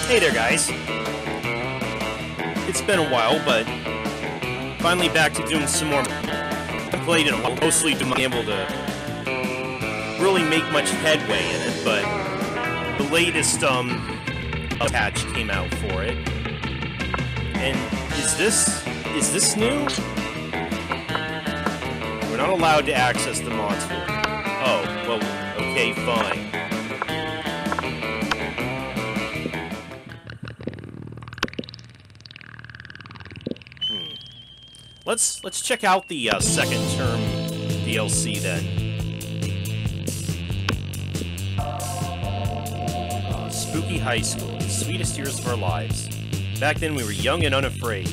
Hey there, guys. It's been a while, but finally back to doing some more. I played it mostly to be able to really make much headway in it, but the latest patch came out for it. And is this new? We're not allowed to access the mods for it. Oh, well, okay, fine. Let's check out the second term DLC then. Spooky High School, the sweetest years of our lives. Back then we were young and unafraid.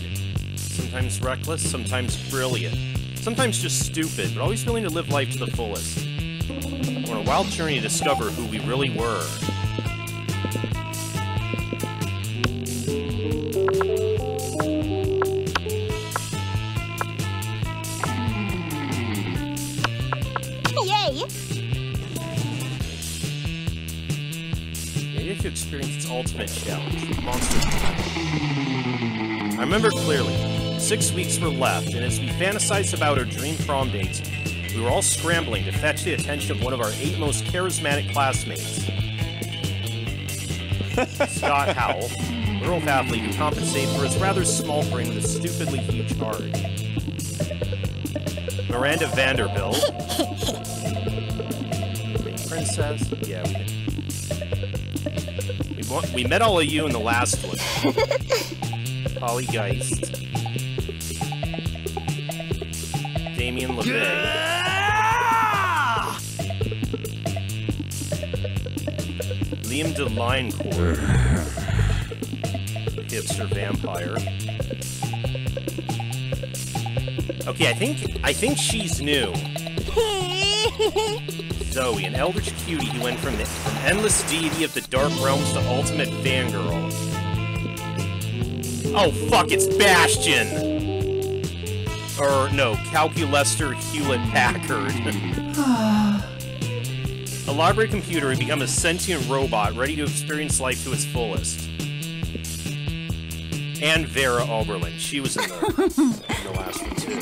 Sometimes reckless, sometimes brilliant. Sometimes just stupid, but always willing to live life to the fullest. We're on a wild journey to discover who we really were. To experience its ultimate challenge, Monster Prom. I remember clearly, 6 weeks were left, and as we fantasized about our dream prom dates, we were all scrambling to fetch the attention of one of our 8 most charismatic classmates. Scott Howell, a girl athlete who compensated for his rather small brain with a stupidly huge heart. Miranda Vanderbilt. Princess? Yeah, we met all of you in the last one. Holly Geist. Damien LeVay. Liam DeLinecourt. Hipster vampire. Okay, I think she's new. Zoe, an eldritch cutie who went from endless deity of the dark realms to ultimate fangirl. Oh fuck, it's Bastion! Or, no, Calculester Hewlett-Packard. A library computer had become a sentient robot ready to experience life to its fullest. And Vera Oberlin. She was in the last one, too.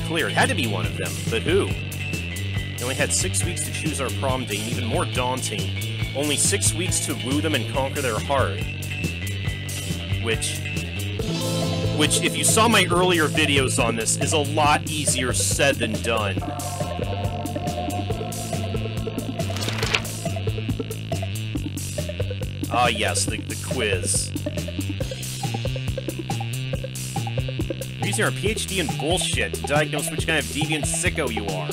Clear. It had to be one of them, but who? They only had 6 weeks to choose our prom date, and even more daunting, only 6 weeks to woo them and conquer their heart. Which, if you saw my earlier videos on this, is a lot easier said than done. Ah, yes, the quiz. Using our PhD in bullshit to diagnose which kind of deviant sicko you are.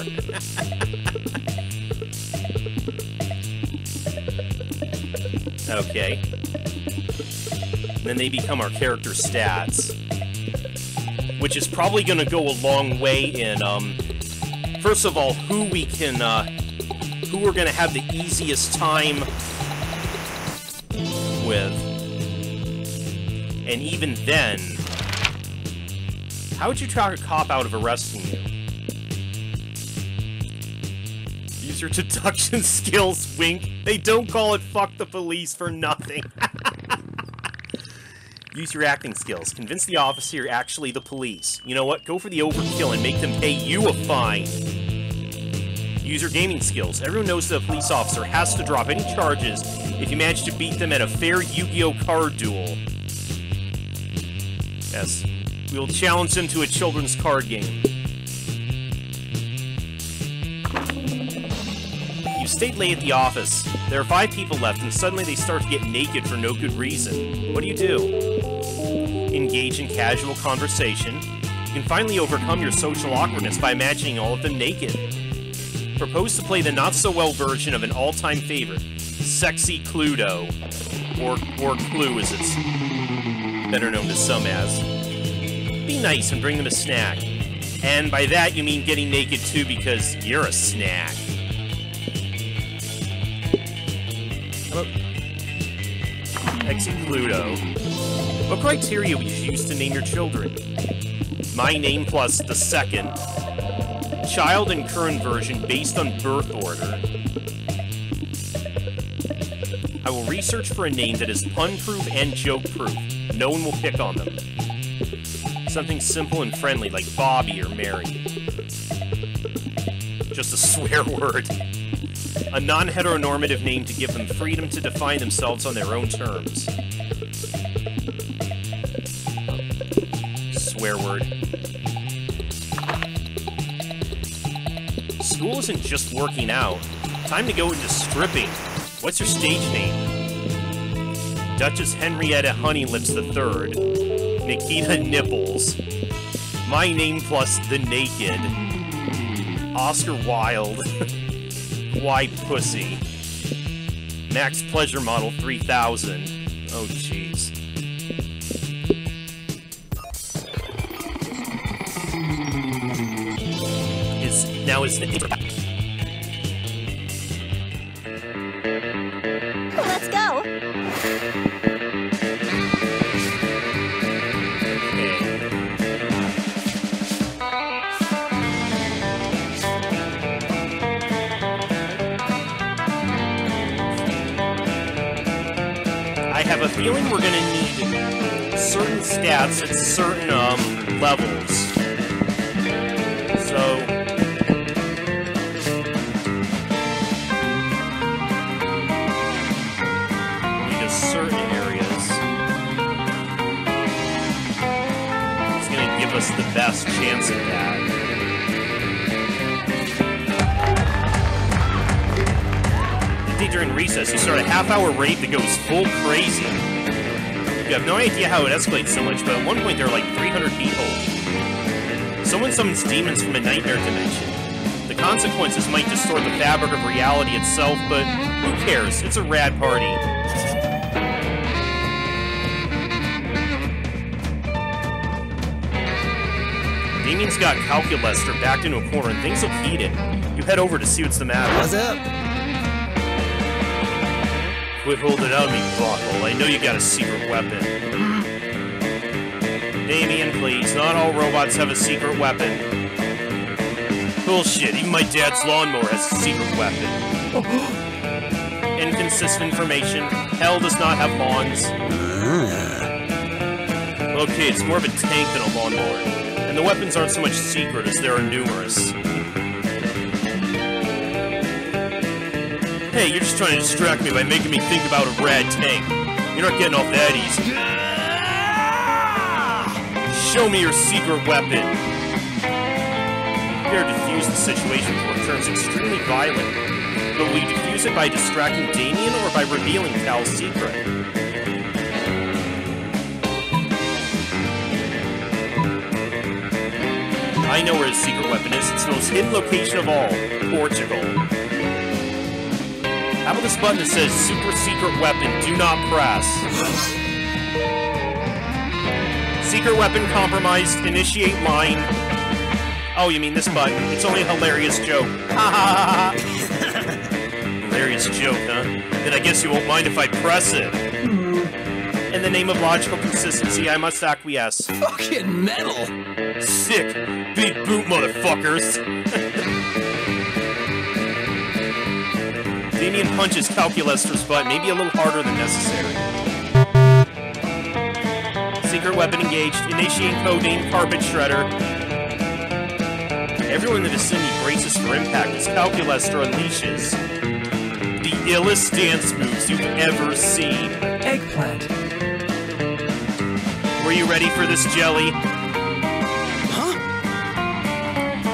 Okay. And then they become our character stats. Which is probably gonna go a long way in, first of all, who we're gonna have the easiest time with. And even then, how would you try to cop out of arresting you? Use your deduction skills, wink. They don't call it fuck the police for nothing. Use your acting skills. Convince the officer you're actually the police. You know what? Go for the overkill and make them pay you a fine. Use your gaming skills. Everyone knows that a police officer has to drop any charges if you manage to beat them at a fair Yu-Gi-Oh! Card duel. Yes. We will challenge them to a children's card game. You stayed late at the office. There are 5 people left, and suddenly they start to get naked for no good reason. What do? Engage in casual conversation. You can finally overcome your social awkwardness by imagining all of them naked. Propose to play the not-so-well version of an all-time favorite, Sexy Cluedo. Or Clue, as it's better known to some as. Be nice and bring them a snack. And by that you mean getting naked too, because you're a snack. How about Exit Cluedo? What criteria would you use to name your children? My name plus the second. Child and current version based on birth order. I will research for a name that is pun-proof and joke-proof. No one will pick on them. Something simple and friendly like Bobby or Mary. Just a swear word. A non-heteronormative name to give them freedom to define themselves on their own terms. Swear word. School isn't just working out. Time to go into stripping. What's your stage name? Duchess Henrietta Honeylips III. Nikita Nipples. My name plus the naked. Oscar Wilde. White Pussy. Max Pleasure Model 3000. Oh, jeez. Now is the... Let's go! I have a feeling we're gonna need certain stats at certain, levels. So... into certain areas. It's gonna give us the best chance at that. During recess, you start a half-hour raid that goes full crazy. You have no idea how it escalates so much, but at one point there are like 300 people. Someone summons demons from a nightmare dimension. The consequences might distort the fabric of reality itself, but who cares? It's a rad party. Damien's got Calculester backed into a corner and things look heated. You head over to see what's the matter. What's up? Quit holding out on me, Buckle. I know you got a secret weapon. Damien, please. Not all robots have a secret weapon. Bullshit. Even my dad's lawnmower has a secret weapon. Inconsistent information. Hell does not have lawns. Okay, it's more of a tank than a lawnmower. And the weapons aren't so much secret as there are numerous. Hey, you're just trying to distract me by making me think about a rad tank. You're not getting off that easy. Show me your secret weapon. We gotta defuse the situation before it turns extremely violent. Will we defuse it by distracting Damien or by revealing Cal's secret? I know where his secret weapon is. It's the most hidden location of all. Portugal. How about this button that says Super Secret Weapon, do not press? Secret weapon compromised, initiate line. Oh, you mean this button? It's only a hilarious joke. Ha ha ha ha. Hilarious joke, huh? Then I guess you won't mind if I press it. In the name of logical consistency, I must acquiesce. Fucking metal! Sick! Big boot, motherfuckers! Damien punches Calculester's butt, maybe a little harder than necessary. Secret weapon engaged. Initiating codename Carpet Shredder. Everyone in the vicinity braces for impact as Calculester unleashes the illest dance moves you've ever seen. Eggplant. Were you ready for this, Jelly? Huh?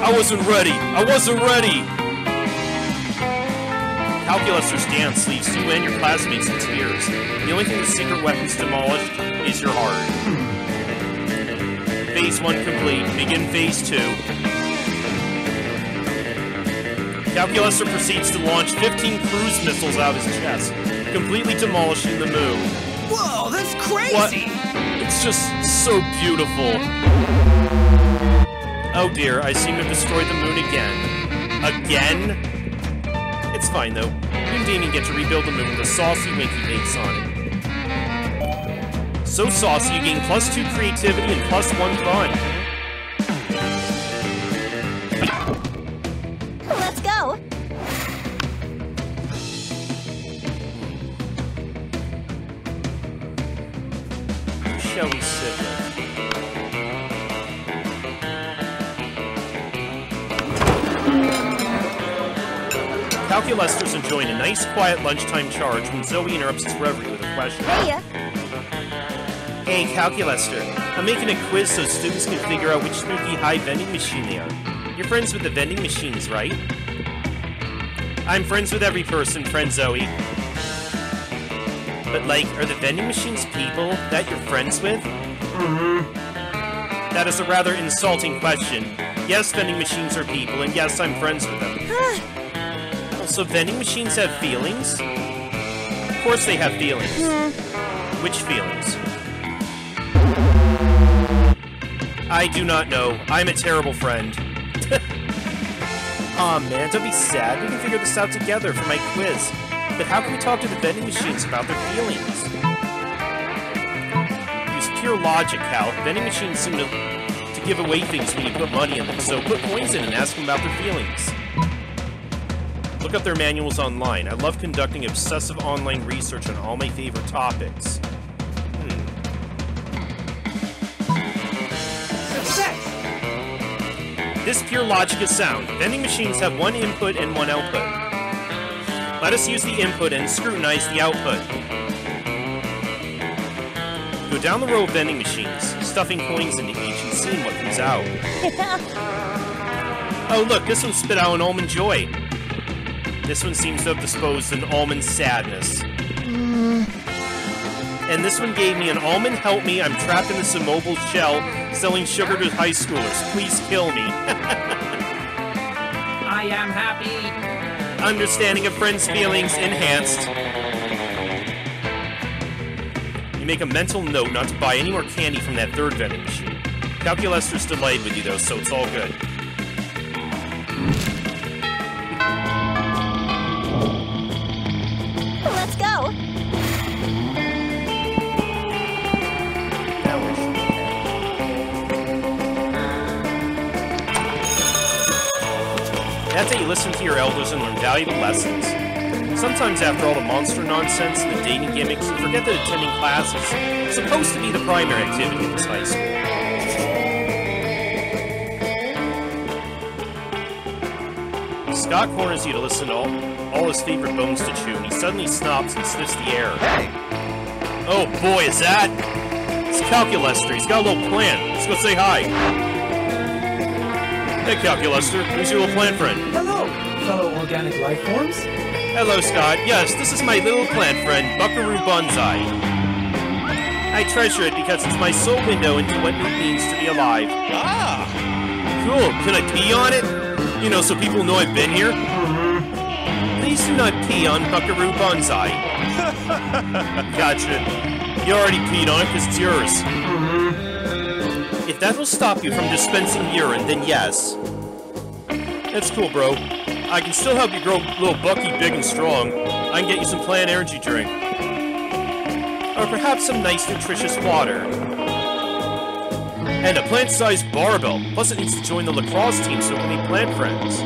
I wasn't ready! I wasn't ready! Calculester's dance leaves you and your classmates in tears. The only thing the secret weapon's demolished is your heart. Phase 1 complete. Begin Phase 2. Calculester proceeds to launch 15 cruise missiles out of his chest, completely demolishing the moon. Whoa, that's crazy! What? It's just so beautiful. Oh dear, I seem to have destroyed the moon again. Again? It's fine, though. You and Damien get to rebuild the moon with a saucy winky face on it. So saucy, you gain +2 creativity and +1 fun. Let's go! shall we sit with? Calculester's enjoying a nice, quiet lunchtime charge when Zoe interrupts his reverie with a question. Heya. Hey, Calculester. I'm making a quiz so students can figure out which spooky high vending machine they are. You're friends with the vending machines, right? I'm friends with every person, friend Zoe. But, like, are the vending machines people that you're friends with? That is a rather insulting question. Yes, vending machines are people, and yes, I'm friends with them. Also, vending machines have feelings? Of course they have feelings. Which feelings? I do not know. I'm a terrible friend. Aw, man, don't be sad. We can figure this out together for my quiz. But how can we talk to the vending machines about their feelings? Use pure logic, Cal. Vending machines seem to give away things when you put money in them, so put coins in and ask them about their feelings. Look up their manuals online. I love conducting obsessive online research on all my favorite topics. Success! This pure logic is sound. Vending machines have one input and one output. Let us use the input and scrutinize the output. Go down the row of vending machines, stuffing coins into each and seeing what comes out. Oh look, this one spit out an almond joy. This one seems to have disposed an almond sadness. And this one gave me an almond help me, I'm trapped in this immobile shell, selling sugar to high schoolers. Please kill me. I am happy. Understanding of friends' feelings enhanced. You make a mental note not to buy any more candy from that third vending machine. Calculester's delighted with you though, so it's all good. Let's go. That's how you listen to your elders and learn valuable lessons. Sometimes after all the monster nonsense and the dating gimmicks, you forget that attending class is supposed to be the primary activity at this high school. Scott corners you to listen to all his favorite bones to chew, and he suddenly stops and sniffs the air. Hey! Oh boy, is that? It's Calculester. He's got a little plant. Let's go say hi. Hey, Calculester. Who's your little plant friend? Hello, fellow organic life forms. Hello, Scott. Yes, this is my little plant friend, Buckaroo Bonsai. I treasure it because it's my sole window into what it means to be alive. Ah! Cool. Can I pee on it? You know, so people know I've been here? Please do not pee on Buckaroo Bonsai. Gotcha. You already peed on it because it's yours. If that will stop you from dispensing urine, then yes. That's cool, bro. I can still help you grow little Bucky big and strong. I can get you some plant energy drink. Or perhaps some nice nutritious water. And a plant-sized barbell. Plus it needs to join the lacrosse team so it can be plant friends.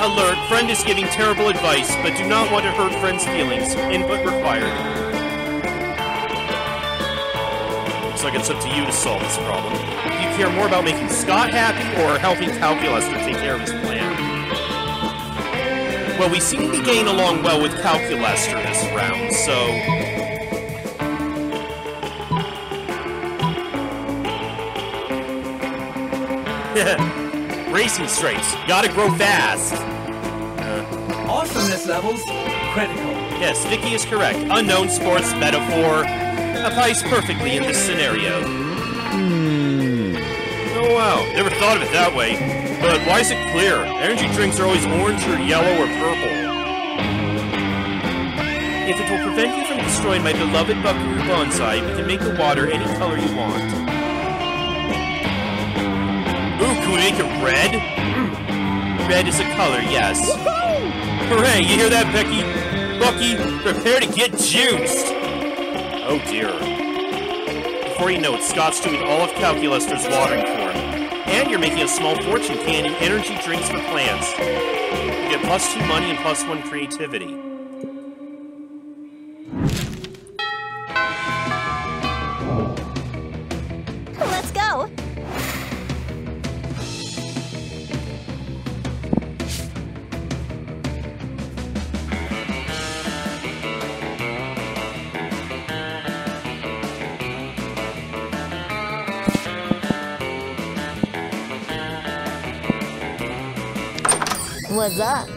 Alert, friend is giving terrible advice, but do not want to hurt friend's feelings. Input required. Looks like it's up to you to solve this problem. Do you care more about making Scott happy or helping Calculester take care of his plan? Well, we seem to be getting along well with Calculester this round, so... Racing stripes. Gotta grow fast. Awesomeness levels critical. Yes, Vicky is correct. Unknown sports metaphor applies perfectly in this scenario. Oh wow, never thought of it that way. But why is it clear? Energy drinks are always orange or yellow or purple. If it will prevent you from destroying my beloved Buckaroo Bonsai, we can make the water any color you want. Ooh, can we make it red? Red is a color, yes. Hooray, you hear that, Becky? Bucky, prepare to get juiced! Oh dear. Before you know it, Scott's doing all of Calculester's watering for him. And you're making a small fortune canning energy drinks for plants. You get +2 money and +1 creativity. What's up?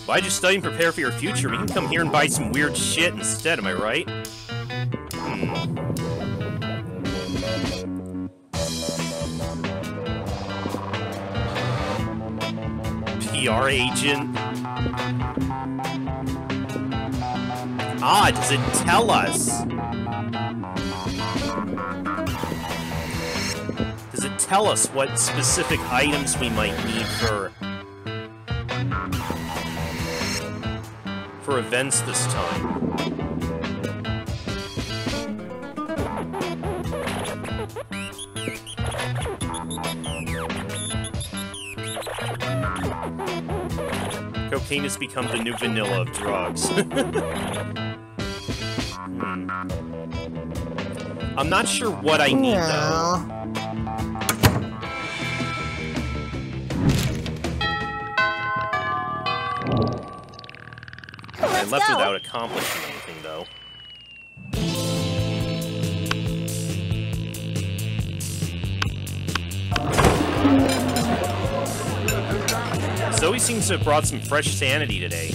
Why'd you study and prepare for your future? We can come here and buy some weird shit instead, am I right? PR agent. Ah, does it tell us? Does it tell us what specific items we might need for events this time? Cocaine has become the new vanilla of drugs. I'm not sure what I need, though. I left without accomplishing anything, though. Zoe seems to have brought some fresh sanity today.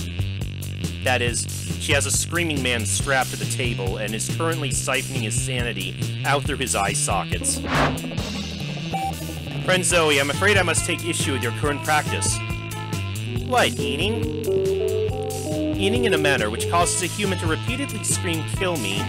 That is, she has a screaming man strapped to the table and is currently siphoning his sanity out through his eye sockets. Friend Zoe, I'm afraid I must take issue with your current practice. What, eating? Eating in a manner which causes a human to repeatedly scream "kill me"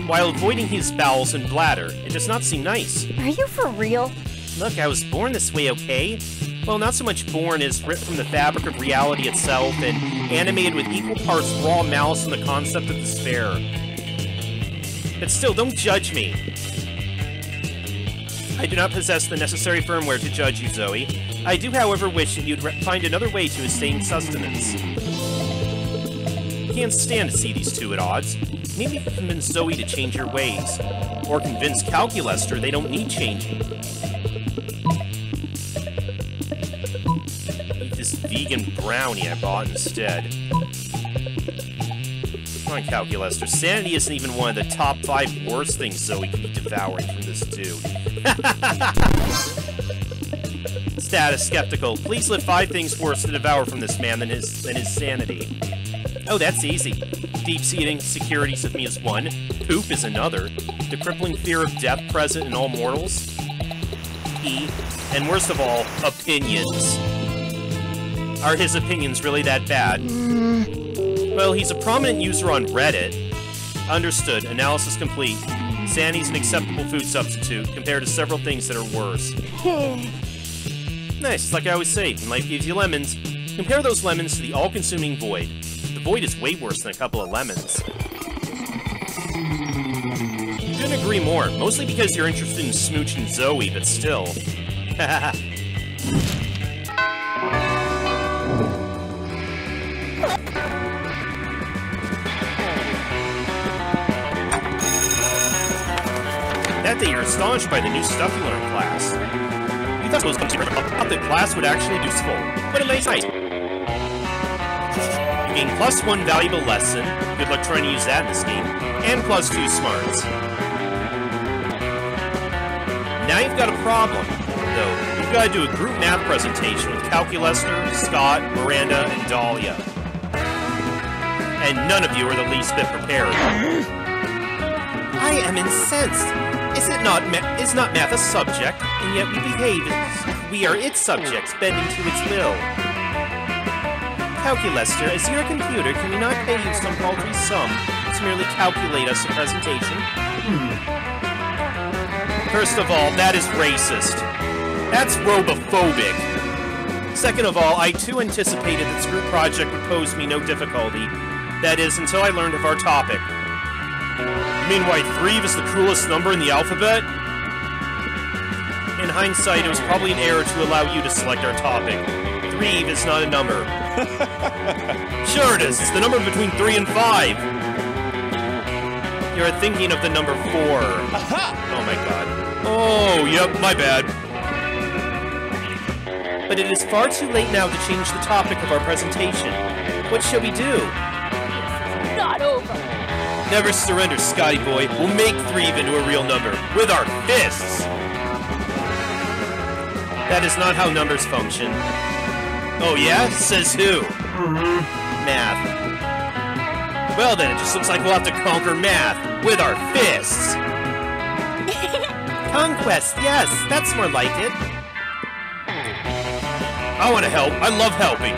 while avoiding his bowels and bladder. It does not seem nice. Are you for real? Look, I was born this way, okay? Well, not so much born as ripped from the fabric of reality itself and animated with equal parts raw malice and the concept of despair. But still, don't judge me. I do not possess the necessary firmware to judge you, Zoe. I do, however, wish that you'd find another way to sustain sustenance. I can't stand to see these two at odds. Maybe you can convince Zoe to change her ways. Or convince Calculester they don't need changing. Eat this vegan brownie I bought instead. Come on, Calculester. Sanity isn't even one of the top 5 worst things Zoe could be devouring from this dude. Status skeptical. Please list 5 things worse to devour from this man than his sanity. Oh, that's easy. Deep-seated insecurities of me is 1. Poop is another. The crippling fear of death present in all mortals. E. And worst of all, opinions. Are his opinions really that bad? Well, he's a prominent user on Reddit. Understood. Analysis complete. Sanity's an acceptable food substitute compared to several things that are worse. Nice, like I always say, when life gives you lemons, compare those lemons to the all-consuming void. The void is way worse than a couple of lemons. Couldn't agree more, mostly because you're interested in smooching Zoe, but still. That day you're astonished by the new stuff you learned in class. You thought it was the class would actually be useful. What a nice night! You gain +1 valuable lesson, good luck trying to use that in this game, and +2 smarts. Now you've got a problem, though. You've got to do a group math presentation with Calculester, Scott, Miranda, and Dahlia. And none of you are the least bit prepared. I am incensed! Is not math a subject, and yet we behave as we are its subjects, bending to its will? Calculester, as you're a computer, can we not pay you some paltry sum to merely calculate us a presentation? First of all, that is racist. That's robophobic. Second of all, I too anticipated that this group project would pose me no difficulty. That is, until I learned of our topic. You mean why 3 is the coolest number in the alphabet? In hindsight, it was probably an error to allow you to select our topic. 3 is not a number. Sure it is. It's the number between 3 and 5. You're thinking of the number 4. Aha! Oh my god. Oh, yep, my bad. But it is far too late now to change the topic of our presentation. What shall we do? Not over. Never surrender, Scotty boy. We'll make 3 into a real number. With our fists! That is not how numbers function. Oh yeah? Says who? Math. Well then, it just looks like we'll have to conquer math with our fists. Conquest, yes, that's more like it. I want to help. I love helping.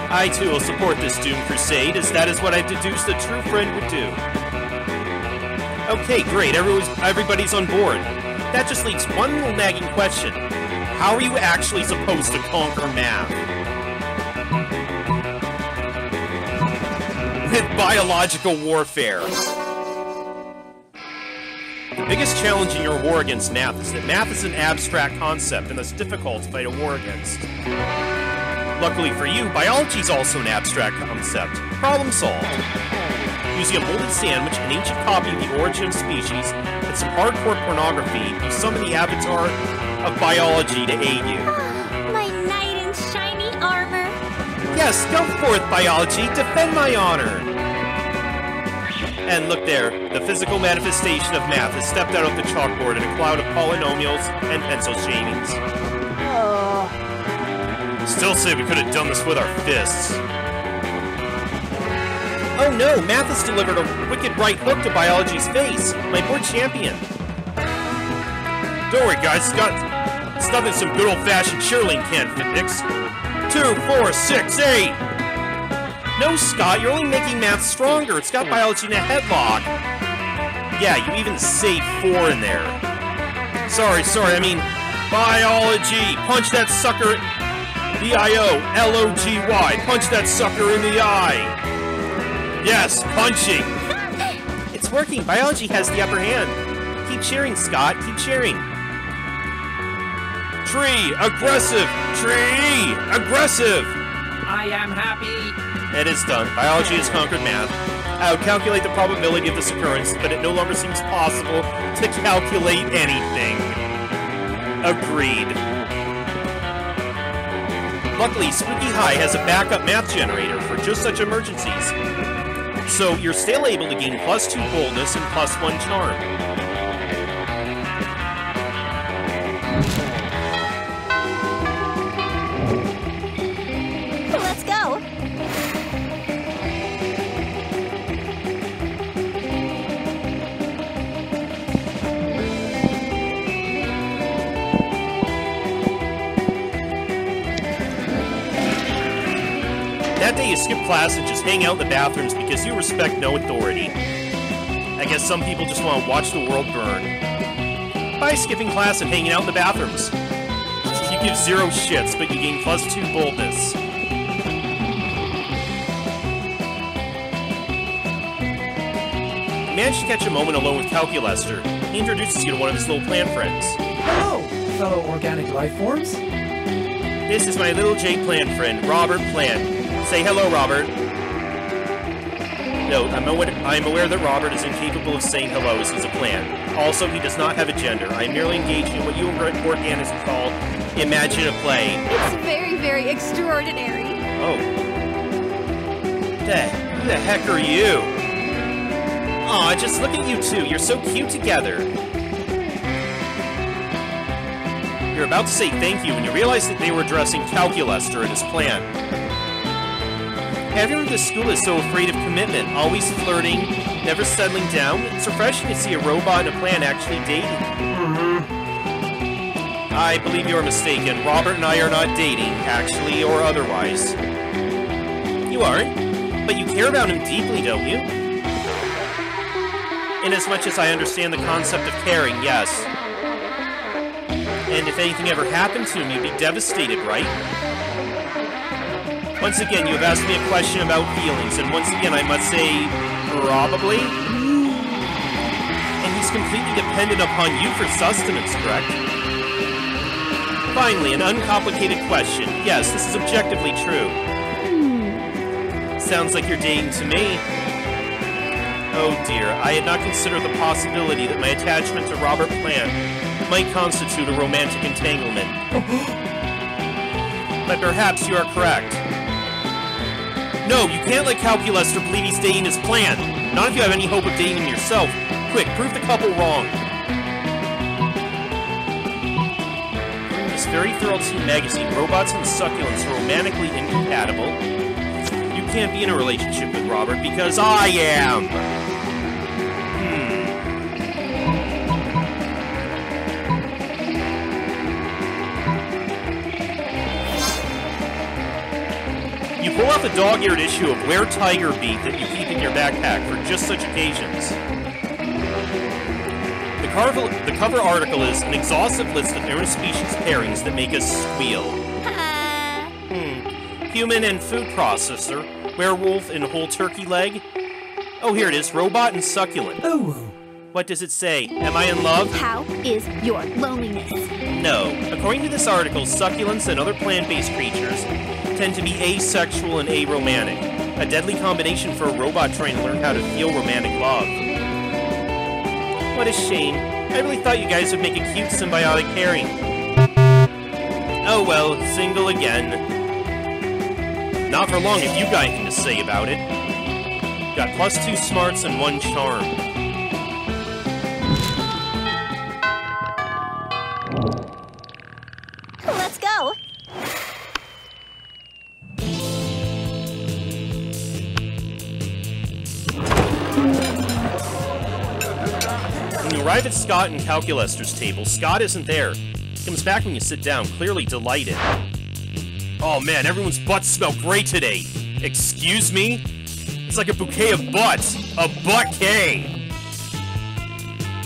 I too will support this Doom Crusade, as that is what I deduced a true friend would do. Okay, great. Everybody's on board. That just leaves one little nagging question. How are you actually supposed to conquer math? With biological warfare. The biggest challenge in your war against math is that math is an abstract concept and thus difficult to fight a war against. Luckily for you, biology is also an abstract concept. Problem solved. Using a molded sandwich, an ancient copy of The Origin of Species, and some hardcore pornography, you summon the avatar of biology to aid you. My knight in shiny armor. Yes, go forth, biology, defend my honor! And look there, the physical manifestation of math has stepped out of the chalkboard in a cloud of polynomials and pencil shavings. Oh. Still say we could have done this with our fists. Oh no, math has delivered a wicked right hook to biology's face. My poor champion. Don't worry guys, it's nothing some good old-fashioned cheerleading can't fix. 2, 4, 6, 8! No, Scott, you're only making math stronger. It's got biology in a headlock. Yeah, you even say 4 in there. Sorry, I mean, biology! Punch that sucker! B-I-O-L-O-G-Y! Punch that sucker in the eye! Yes, punching! It's working. Biology has the upper hand. Keep cheering, Scott. Keep cheering. Tree! Aggressive! Tree! Aggressive! I am happy. It is done. Biology has conquered math. I would calculate the probability of this occurrence, but it no longer seems possible to calculate anything. Agreed. Luckily, Spooky High has a backup math generator for just such emergencies. So you're still able to gain +2 boldness and +1 charm. Let's go. That day you skip class and just hang out in the bathrooms because you respect no authority. I guess some people just want to watch the world burn. By skipping class and hanging out in the bathrooms. You give 0 shits, but you gain +2 boldness. You manage to catch a moment alone with Calculester. He introduces you to one of his little plant friends. Hello, fellow organic life forms. This is my little Jade plant friend, Robert Plant. Say hello, Robert. Note, I'm aware that Robert is incapable of saying hello as he's a plant. Also, he does not have a gender. I am merely engaged in what you organics call imagine a play. It's very, very extraordinary. Oh. Who the heck are you? Aw, just look at you two. You're so cute together. You're about to say thank you when you realize that they were addressing Calculester and his plan. Everyone at this school is so afraid of commitment, always flirting, never settling down. It's refreshing to see a robot and a plant actually dating. I believe you're mistaken. Robert and I are not dating, actually, or otherwise. You aren't? But you care about him deeply, don't you? Inasmuch as I understand the concept of caring, yes. And if anything ever happened to him, you'd be devastated, right? Once again, you have asked me a question about feelings, and once again, I must say, probably? And he's completely dependent upon you for sustenance, correct? Finally, an uncomplicated question. Yes, this is objectively true. Sounds like you're dating to me. Oh dear, I had not considered the possibility that my attachment to Robert Plant might constitute a romantic entanglement. But perhaps you are correct. No, you can't let Calculester believe he's dating his plant. Not if you have any hope of dating him yourself. Quick, prove the couple wrong. this very thorough teen magazine, robots and succulents are romantically incompatible. You can't be in a relationship with Robert because I am! You pull out the dog-eared issue of Where Tiger Beat that you keep in your backpack for just such occasions. The cover article is an exhaustive list of interspecies pairings that make us squeal. Human and food processor, werewolf and whole turkey leg. Oh, here it is, robot and succulent. Oh. What does it say? Am I in love? How is your loneliness? No. According to this article, succulents and other plant-based creatures tend to be asexual and aromantic. A deadly combination for a robot trying to learn how to feel romantic love. What a shame. I really thought you guys would make a cute symbiotic pairing. Oh well, single again. Not for long if you got anything to say about it. Got +2 smarts and 1 charm. Let's go. When you arrive at Scott and Calculester's table, Scott isn't there. He comes back when you sit down, clearly delighted. Oh man, everyone's butts smell great today. Excuse me? It's like a bouquet of butts. A butt-K.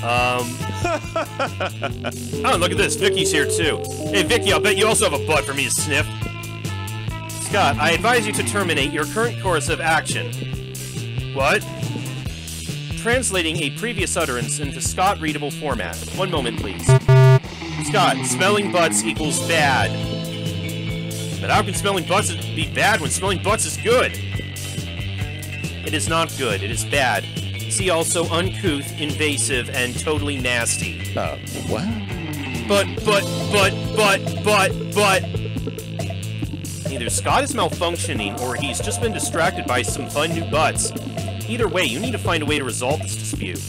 Oh, look at this. Vicky's here too. Hey Vicky, I'll bet you also have a butt for me to sniff. Scott, I advise you to terminate your current course of action. What? Translating a previous utterance into Scott-readable format. One moment, please. Scott, smelling butts equals bad. But how can smelling butts be bad when smelling butts is good? It is not good. It is bad. See also uncouth, invasive, and totally nasty. What? But. Either Scott is malfunctioning, or he's just been distracted by some fun new butts. Either way, you need to find a way to resolve this dispute.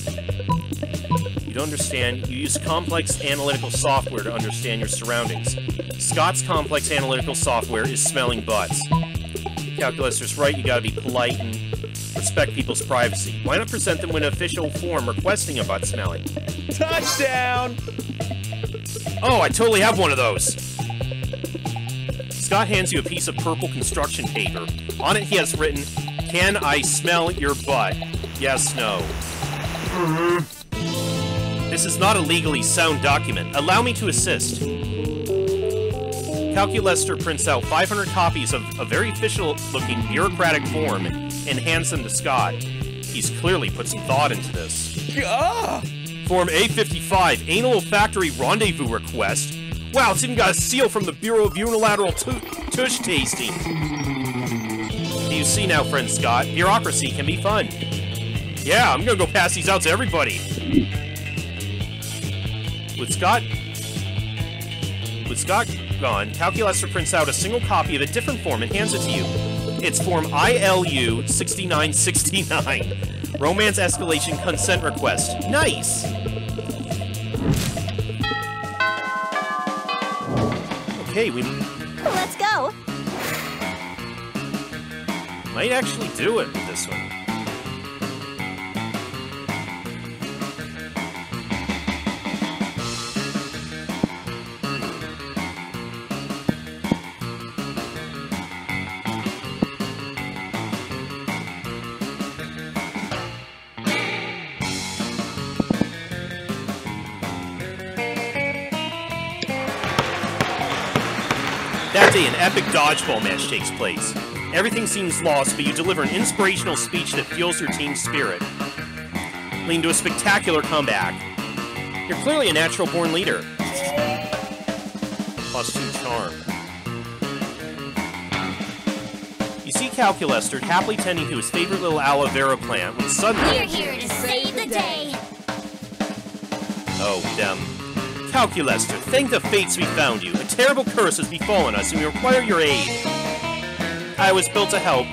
You don't understand. You use complex analytical software to understand your surroundings. Scott's complex analytical software is smelling butts. Calculester's right, you gotta be polite and respect people's privacy. Why not present them with an official form requesting a butt smelling? Touchdown! Oh, I totally have one of those! Scott hands you a piece of purple construction paper. On it he has written, "Can I smell your butt? Yes, no." This is not a legally sound document. Allow me to assist. Calculester prints out 500 copies of a very official-looking bureaucratic form and hands them to Scott. He's clearly put some thought into this. Form A55, Anal Olfactory Rendezvous Request. Wow, it's even got a seal from the Bureau of Unilateral Tush Tasting. Do you see now, friend Scott? Bureaucracy can be fun. Yeah, I'm gonna go pass these out to everybody. With Scott gone, Calculester prints out a single copy of a different form and hands it to you. It's Form ILU 6969. Romance Escalation Consent Request. Nice! Okay, we Let's go. might actually do it with this one. That day, an epic dodgeball match takes place. Everything seems lost, but you deliver an inspirational speech that fuels your team's spirit, leading to a spectacular comeback. You're clearly a natural-born leader. +2 charm. You see Calculester happily tending to his favorite little aloe vera plant when suddenly... We're here to save the day. Oh, them. Calculester, thank the fates we found you. A terrible curse has befallen us, and we require your aid. I was built to help.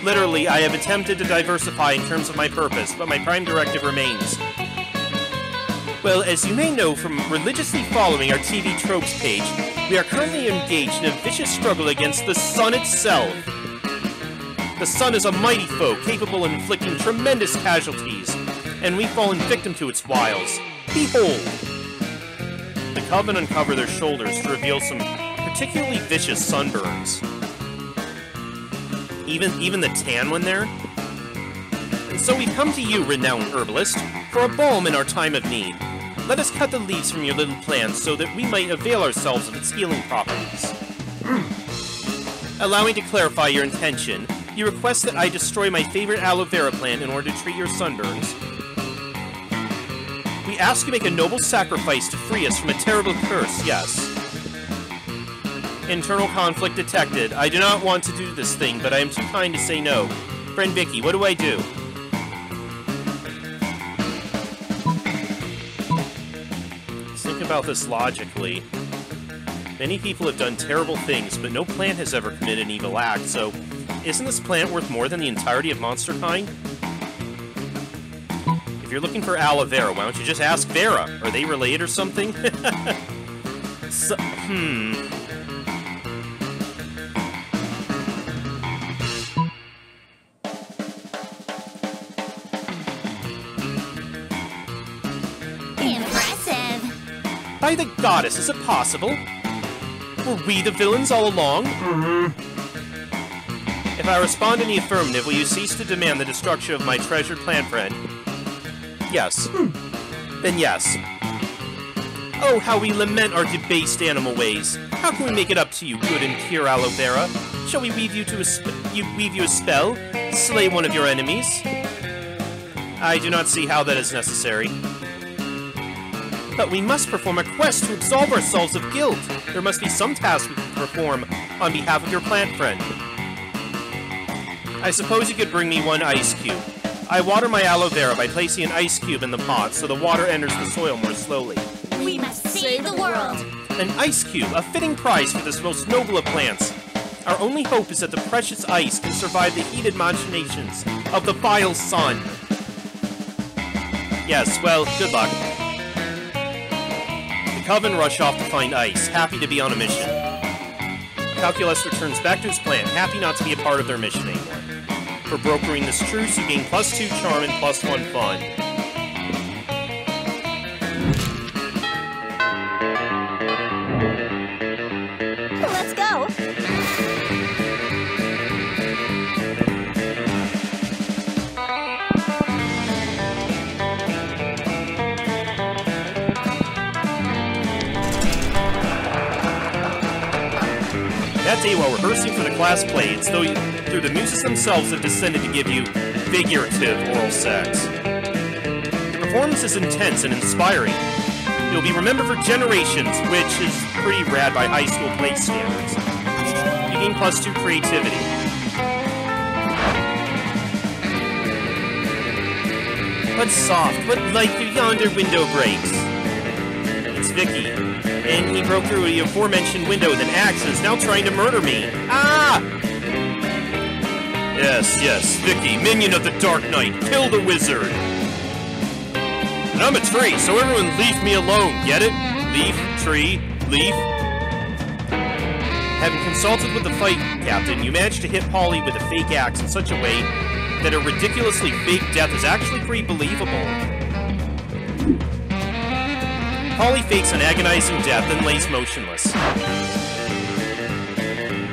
Literally, I have attempted to diversify in terms of my purpose, but my prime directive remains. Well, as you may know from religiously following our TV tropes page, we We are currently engaged in a vicious struggle against the sun itself. The sun is a mighty foe, capable of inflicting tremendous casualties, and we've fallen victim to its wiles. Behold! The Coven uncover their shoulders to reveal some particularly vicious sunburns. Even the tan one there? And so we've come to you, renowned herbalist, for a balm in our time of need. Let us cut the leaves from your little plant so that we might avail ourselves of its healing properties. Allow me to clarify your intention. You request that I destroy my favorite aloe vera plant in order to treat your sunburns. We ask you make a noble sacrifice to free us from a terrible curse, yes. Internal conflict detected. I do not want to do this thing, but I am too kind to say no. Friend Vicky, what do I do? Let's think about this logically. Many people have done terrible things, but no plant has ever committed an evil act, so isn't this plant worth more than the entirety of Monsterkind? If you're looking for aloe vera, why don't you just ask Vera? Are they related or something? Impressive. By the goddess, is it possible? Were we the villains all along? If I respond in the affirmative, will you cease to demand the destruction of my treasured plant friend? Yes. Then yes. Oh, how we lament our debased animal ways. How can we make it up to you, good and pure aloe vera? Shall we weave you a spell? Slay one of your enemies? I do not see how that is necessary. But we must perform a quest to absolve ourselves of guilt. There must be some task we can perform on behalf of your plant friend. I suppose you could bring me one ice cube. I water my aloe vera by placing an ice cube in the pot so the water enters the soil more slowly. We must save the world. An ice cube, a fitting prize for this most noble of plants. Our only hope is that the precious ice can survive the heated machinations of the vile sun. Yes, well, good luck. The Coven rush off to find ice, happy to be on a mission. Calculus returns back to his plant, happy not to be a part of their mission anymore. For brokering this truce, you gain +2 charm and +1 fun. Let's go. That day, while rehearsing for the class play, it's through the muses themselves have descended to give you figurative oral sex. The performance is intense and inspiring. It will be remembered for generations, which is pretty rad by high school play standards. You gain +2 creativity. But soft, but light through yonder window breaks. It's Vicky. And he broke through the aforementioned window with an axe and is now trying to murder me. Ah! Yes, Vicky, minion of the Dark Knight, kill the wizard! And I'm a tree, so everyone leave me alone, get it? Leaf, tree, leaf. Having consulted with the fight captain, you managed to hit Polly with a fake axe in such a way that a ridiculously fake death is actually pretty believable. Polly fakes an agonizing death and lays motionless.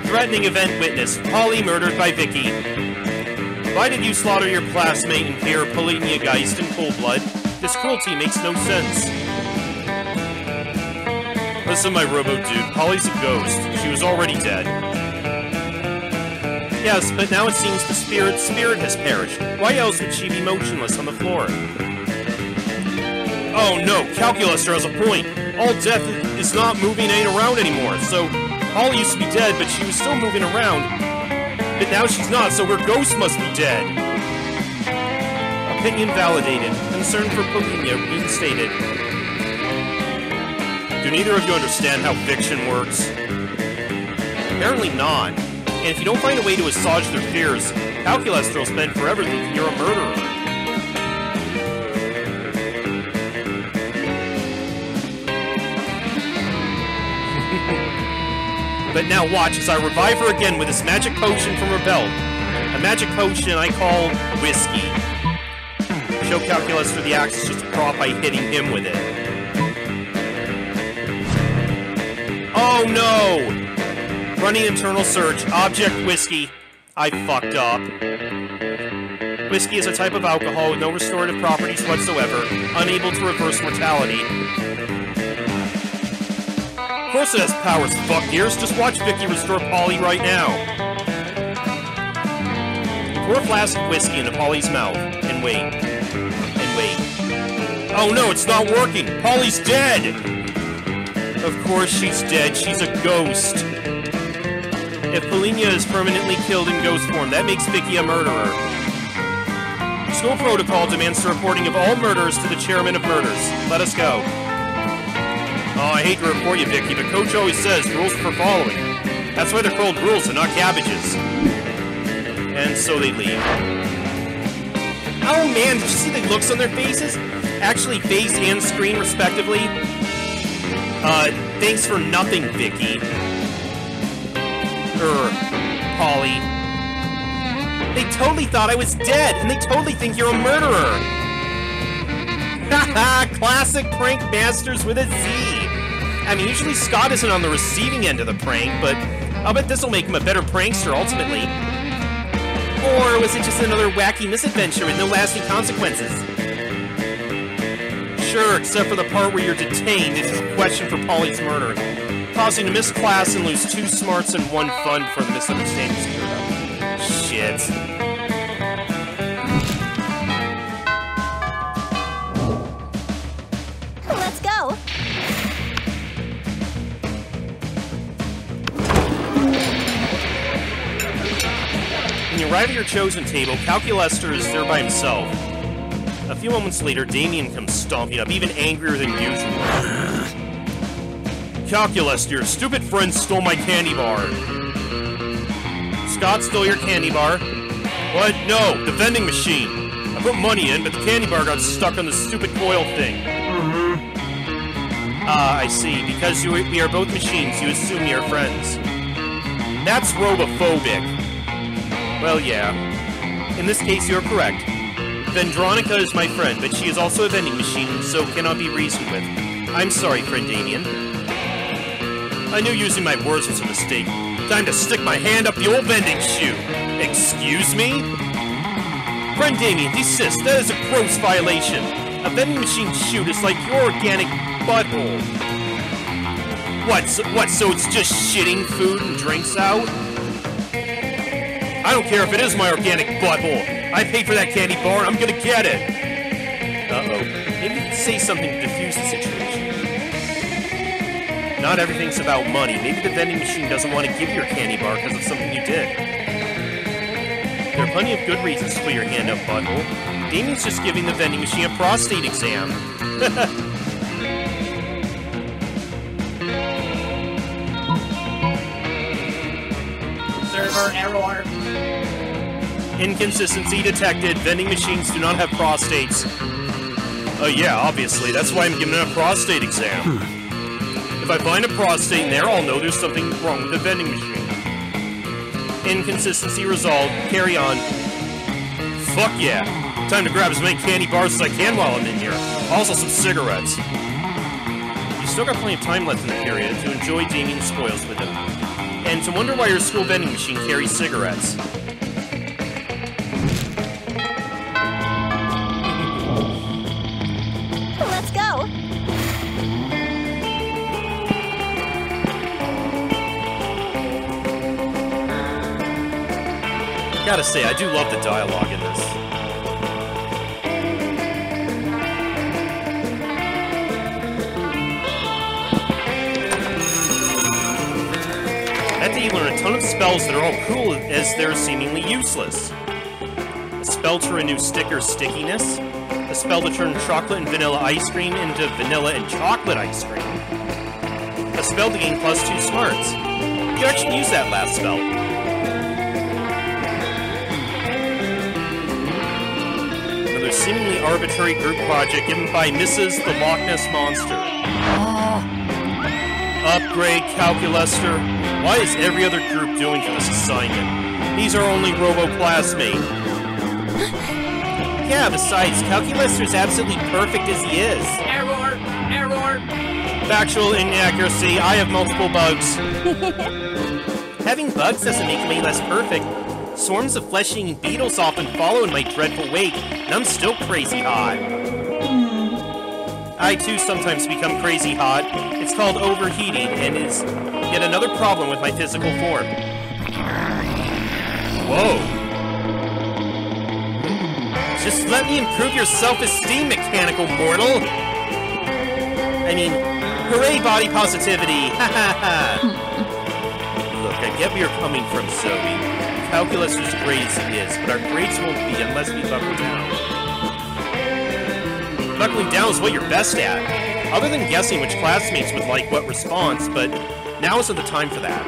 Threatening event witnessed. Polly murdered by Vicky. Why did you slaughter your classmate in fear of Polygnia-Geist in cold blood? This cruelty makes no sense. Listen, my robo-dude, Polly's a ghost. She was already dead. Yes, but now it seems the spirit has perished. Why else would she be motionless on the floor? Oh no, Calculus has a point. All death is not moving, ain't around anymore. So, Polly used to be dead, but she was still moving around. But now she's not, so her ghost must be dead. Opinion validated. Concern for Polygnia reinstated. Do neither of you understand how fiction works? Apparently not. And if you don't find a way to assuage their fears, Calculus will spend forever thinking you're a murderer. But now watch as I revive her again with this magic potion from her belt. A magic potion I call Whiskey. Show Calculus through the axe is just a prop by hitting him with it. Oh no! Running internal search. Object Whiskey. I fucked up. Whiskey is a type of alcohol with no restorative properties whatsoever, unable to reverse mortality. Of course it has powers, fuck ears. Just watch Vicky restore Polly right now. Pour a flask of whiskey into Polly's mouth, and wait. And wait. Oh no, it's not working! Polly's dead! Of course she's dead, she's a ghost. If Polinia is permanently killed in ghost form, that makes Vicky a murderer. School protocol demands the reporting of all murderers to the chairman of murders. Let us go. Oh, I hate to report you, Vicky, but Coach always says rules for following. That's why they're called rules and not cabbages. And so they leave. Oh man, did you see the looks on their faces? Actually, face and screen, respectively. Thanks for nothing, Vicky. Polly. They totally thought I was dead, and they totally think you're a murderer. Haha, classic prank masters with a Z. I mean, usually Scott isn't on the receiving end of the prank, but I'll bet this'll make him a better prankster ultimately. Or was it just another wacky misadventure with no lasting consequences? Sure, except for the part where you're detained and just questioned for Polly's murder, causing you to miss class and lose 2 smarts and 1 fun for the misunderstandings cleared up. Shit. Let's go. When you arrive at your chosen table, Calculester is there by himself. A few moments later, Damien comes stomping up, even angrier than usual. Calculester, your stupid friend stole my candy bar. Scott stole your candy bar? What? No, the vending machine. I put money in, but the candy bar got stuck on the stupid coil thing. I see. Because we are both machines, you assume we are friends. That's robophobic. Well, yeah. In this case, you are correct. Vendronica is my friend, but she is also a vending machine, so cannot be reasoned with. I'm sorry, friend Damien. I knew using my words was a mistake. Time to stick my hand up the old vending chute. Excuse me? Friend Damien, desist. That is a gross violation. A vending machine chute is like your organic butthole. What, so it's just shitting food and drinks out? I don't care if it is my organic butthole. I paid for that candy bar, and I'm gonna get it. Uh-oh. Maybe you can say something to defuse the situation. Not everything's about money. Maybe the vending machine doesn't want to give you your candy bar because of something you did. There are plenty of good reasons to put your hand up, butthole. Damien's just giving the vending machine a prostate exam. Server error. Inconsistency detected. Vending machines do not have prostates. Yeah, obviously. That's why I'm giving it a prostate exam. If I find a prostate in there, I'll know there's something wrong with the vending machine. Inconsistency resolved. Carry on. Fuck yeah. Time to grab as many candy bars as I can while I'm in here. Also some cigarettes. You still got plenty of time left in the period to enjoy Damien's spoils with him. And to wonder why your school vending machine carries cigarettes. Let's go. Gotta say, I do love the dialogue in this. That day you learn a ton of spells that are all cool as they're seemingly useless. A spell to renew sticker stickiness. A spell to turn chocolate and vanilla ice cream into vanilla and chocolate ice cream. A spell to gain +2 smarts. You can actually use that last spell. Another seemingly arbitrary group project given by Mrs. the Loch Ness Monster. Upgrade, Calculester. Why is every other group doing for this assignment? He's our only robo-classmate. Yeah, besides, Calculester's absolutely perfect as he is. Error! Error! Factual inaccuracy. I have multiple bugs. Having bugs doesn't make him any less perfect. Swarms of flesh-eating beetles often follow in my dreadful wake, and I'm still crazy hot. I too sometimes become crazy hot. It's called overheating, and is yet another problem with my physical form. Whoa. Just let me improve your self-esteem, mechanical mortal! I mean, hooray body positivity! Ha ha ha! Look, I get where you're coming from, Zoe. Calculester's great as he is, but our grades won't be unless we buckle down. Buckling down is what you're best at. Other than guessing which classmates would like what response, but now isn't the time for that.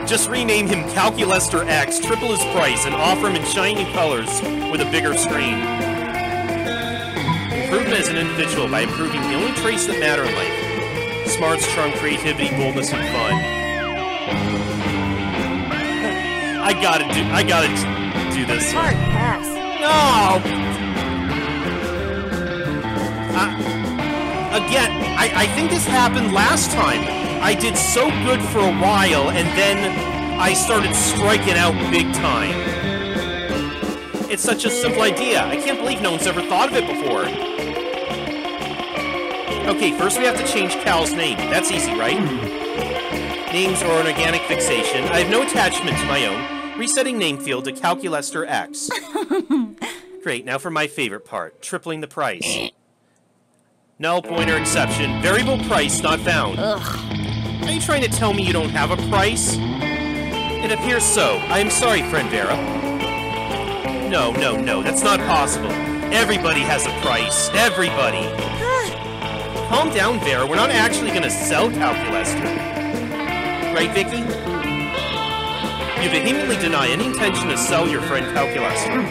Just rename him Calculester X, triple his price, and offer him in shiny colors with a bigger screen. Improvement as an individual by improving the only traits that matter in life. Smarts, charm, creativity, boldness, and fun. I gotta do this. Hard pass. No! Again, I think this happened last time. I did so good for a while, and then I started striking out big time. It's such a simple idea. I can't believe no one's ever thought of it before. Okay, first we have to change Cal's name. That's easy, right? Names are an organic fixation. I have no attachment to my own. Resetting name field to Calculester X. Great, now for my favorite part. Tripling the price. Null pointer exception. Variable price not found. Ugh. Are you trying to tell me you don't have a price? It appears so. I am sorry, friend Vera. No, that's not possible. Everybody has a price. Everybody. Calm down, Vera. We're not actually going to sell Calculester. Right, Vicky? You vehemently deny any intention to sell your friend Calculester.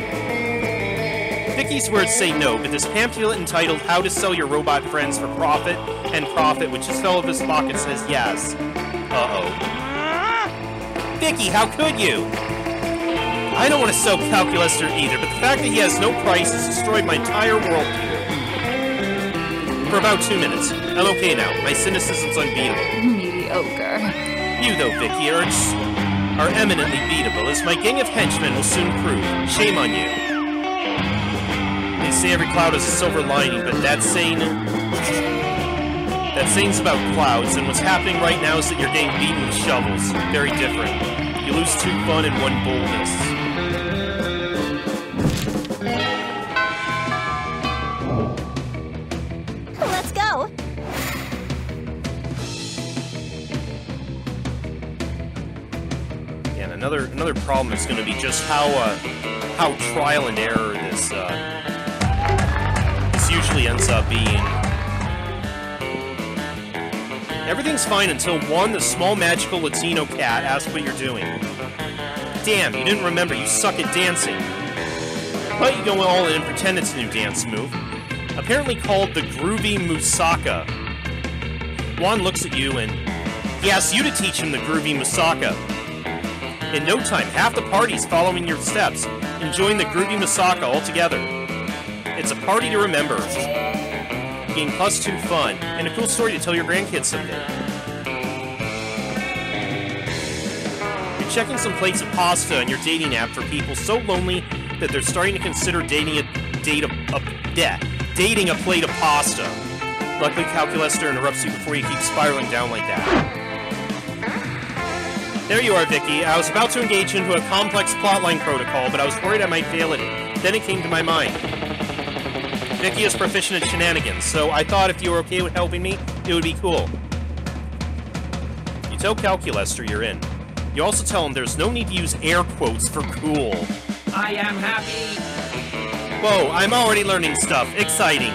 Vicky's words say no, but this pamphlet entitled How to Sell Your Robot Friends for Profit and Profit, which is fell of his pocket, says yes. Uh-oh. Vicky, how could you? I don't want to sell Calculester either, but the fact that he has no price has destroyed my entire worldview. For about 2 minutes. I'm okay now. My cynicism's unbeatable. Mediocre. You, though, Vicky, are eminently beatable, as my gang of henchmen will soon prove. Shame on you. They say every cloud has a silver lining, but that saying's about clouds, and what's happening right now is that you're getting beaten with shovels. Very different. You lose 2 fun and 1 boldness. Let's go. And another problem is going to be just how trial and error this usually ends up being. Everything's fine until one, the small magical Latino cat, asks what you're doing. Damn, you didn't remember, you suck at dancing. But you go all in and pretend it's a new dance move. Apparently called the Groovy Musaka. Juan looks at you and he asks you to teach him the Groovy Musaka. In no time, half the party's following your steps, enjoying the Groovy Musaka all together. It's a party to remember. Gain +2 fun, and a cool story to tell your grandkids someday. You're checking some plates of pasta on your dating app for people so lonely that they're starting to consider dating a plate of pasta. Luckily, Calculester interrupts you before you keep spiraling down like that. There you are, Vicky. I was about to engage into a complex plotline protocol, but I was worried I might fail at it. Then it came to my mind. Vicky is proficient at shenanigans, so I thought if you were okay with helping me, it would be cool. You tell Calculester you're in. You also tell him there's no need to use air quotes for cool. I am happy. Whoa, I'm already learning stuff. Exciting.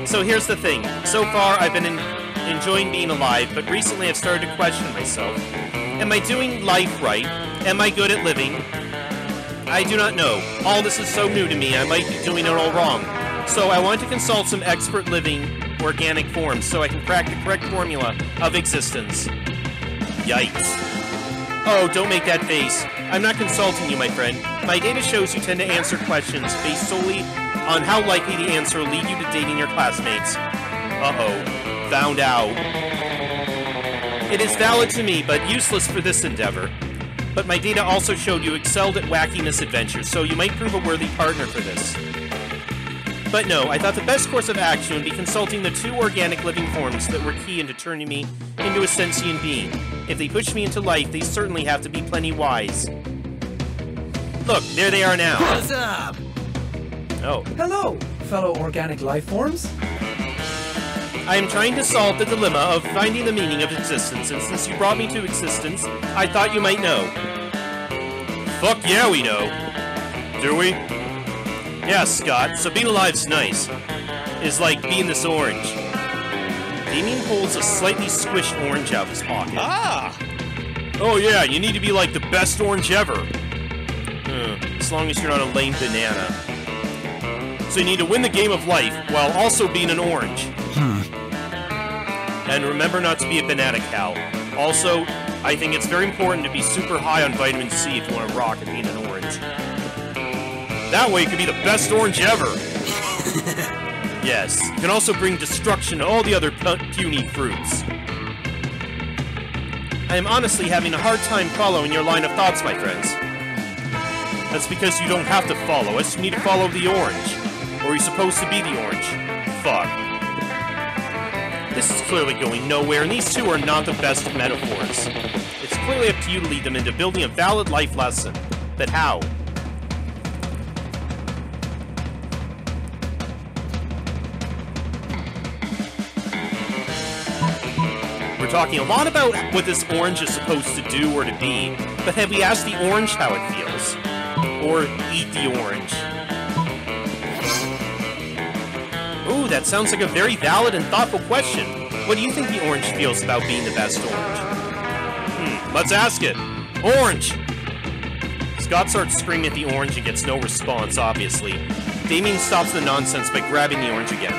So here's the thing. So far, I've been enjoying being alive, but recently I've started to question myself. Am I doing life right? Am I good at living? I do not know. All this is so new to me, I might be doing it all wrong. So I want to consult some expert living organic forms so I can crack the correct formula of existence. Yikes. Oh, don't make that face. I'm not consulting you, my friend. My data shows you tend to answer questions based solely on how likely the answer will lead you to dating your classmates. Uh-oh. Found out. It is valid to me, but useless for this endeavor. But my data also showed you excelled at wacky misadventures, so you might prove a worthy partner for this. But no, I thought the best course of action would be consulting the 2 organic living forms that were key into turning me into a sentient being. If they push me into life, they certainly have to be plenty wise. Look, there they are now. What's up? Oh. Hello, fellow organic life forms. I am trying to solve the dilemma of finding the meaning of existence, and since you brought me to existence, I thought you might know. Fuck yeah, we know. Do we? Yeah, Scott, so being alive's nice. It's like being this orange. Damien pulls a slightly squished orange out of his pocket. Ah! Oh yeah, you need to be like the best orange ever. As long as you're not a lame banana. So you need to win the game of life while also being an orange. And remember not to be a banana cow. Also, I think it's very important to be super high on vitamin C if you want to rock at being an orange. That way you can be the best orange ever! Yes, you can also bring destruction to all the other puny fruits. I am honestly having a hard time following your line of thoughts, my friends. That's because you don't have to follow us, you need to follow the orange. Or you're supposed to be the orange. Fuck. This is clearly going nowhere, and these 2 are not the best of metaphors. It's clearly up to you to lead them into building a valid life lesson. But how? We're talking a lot about what this orange is supposed to do or to be, but have we asked the orange how it feels? Or eat the orange? Ooh, that sounds like a very valid and thoughtful question. What do you think the orange feels about being the best orange? Let's ask it. Orange! Scott starts screaming at the orange and gets no response, obviously. Damien stops the nonsense by grabbing the orange again.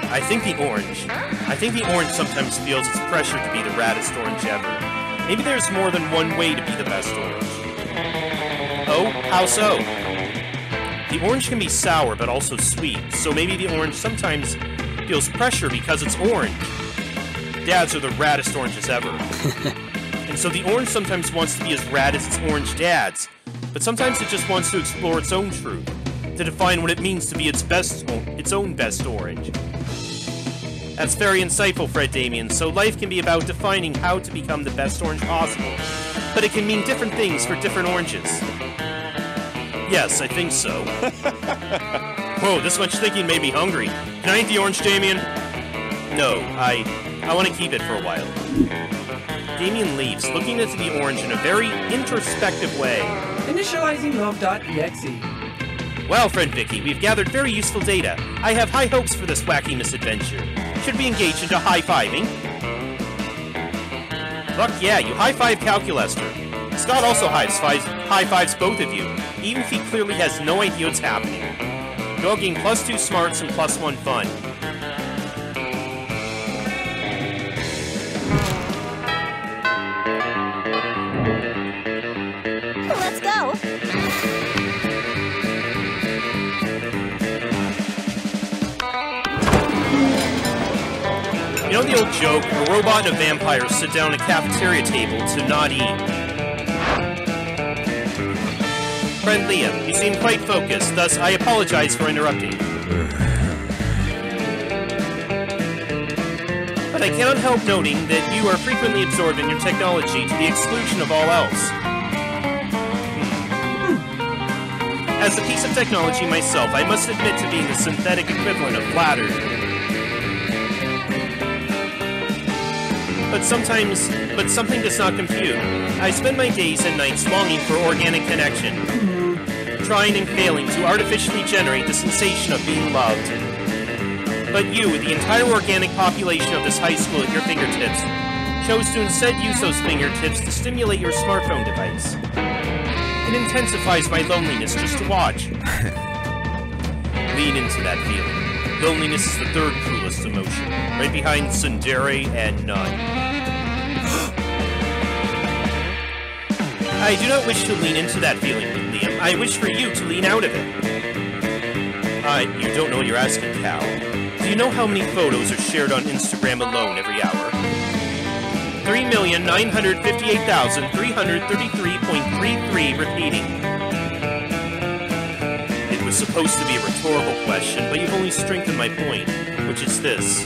I think the orange sometimes feels its pressure to be the raddest orange ever. Maybe there's more than one way to be the best orange. Oh, how so? The orange can be sour, but also sweet, so maybe the orange sometimes feels pressure because it's orange. Dads are the raddest oranges ever. And so the orange sometimes wants to be as rad as its orange dads, but sometimes it just wants to explore its own truth, to define what it means to be its own best orange. That's very insightful, Fred Damien, so life can be about defining how to become the best orange possible, but it can mean different things for different oranges. Yes, I think so. Whoa, this much thinking made me hungry. Can I eat the orange, Damien? No, I want to keep it for a while. Damien leaves, looking into the orange in a very introspective way. Initializing love.exe. Well, friend Vicky, we've gathered very useful data. I have high hopes for this wacky misadventure. Should we engage into high-fiving? Fuck yeah, you high-five Calculester. Scott also high-fives both of you, even if he clearly has no idea what's happening. You'll gain +2 smarts and +1 fun. Let's go. You know the old joke, a robot and a vampire sit down at a cafeteria table to not eat? Friend Liam, you seem quite focused, thus I apologize for interrupting. But I cannot help noting that you are frequently absorbed in your technology to the exclusion of all else. As a piece of technology myself, I must admit to being the synthetic equivalent of flattered. But something does not compute. I spend my days and nights longing for organic connection, trying and failing to artificially generate the sensation of being loved. But you, the entire organic population of this high school at your fingertips, chose to instead use those fingertips to stimulate your smartphone device. It intensifies my loneliness just to watch. Lean into that feeling. Loneliness is the third cruelest emotion, right behind tsundere and none. I do not wish to lean into that feeling, Liam. I wish for you to lean out of it. You don't know what you're asking, Cal. Do you know how many photos are shared on Instagram alone every hour? 3,958,333.33 repeating. It was supposed to be a rhetorical question, but you've only strengthened my point, which is this.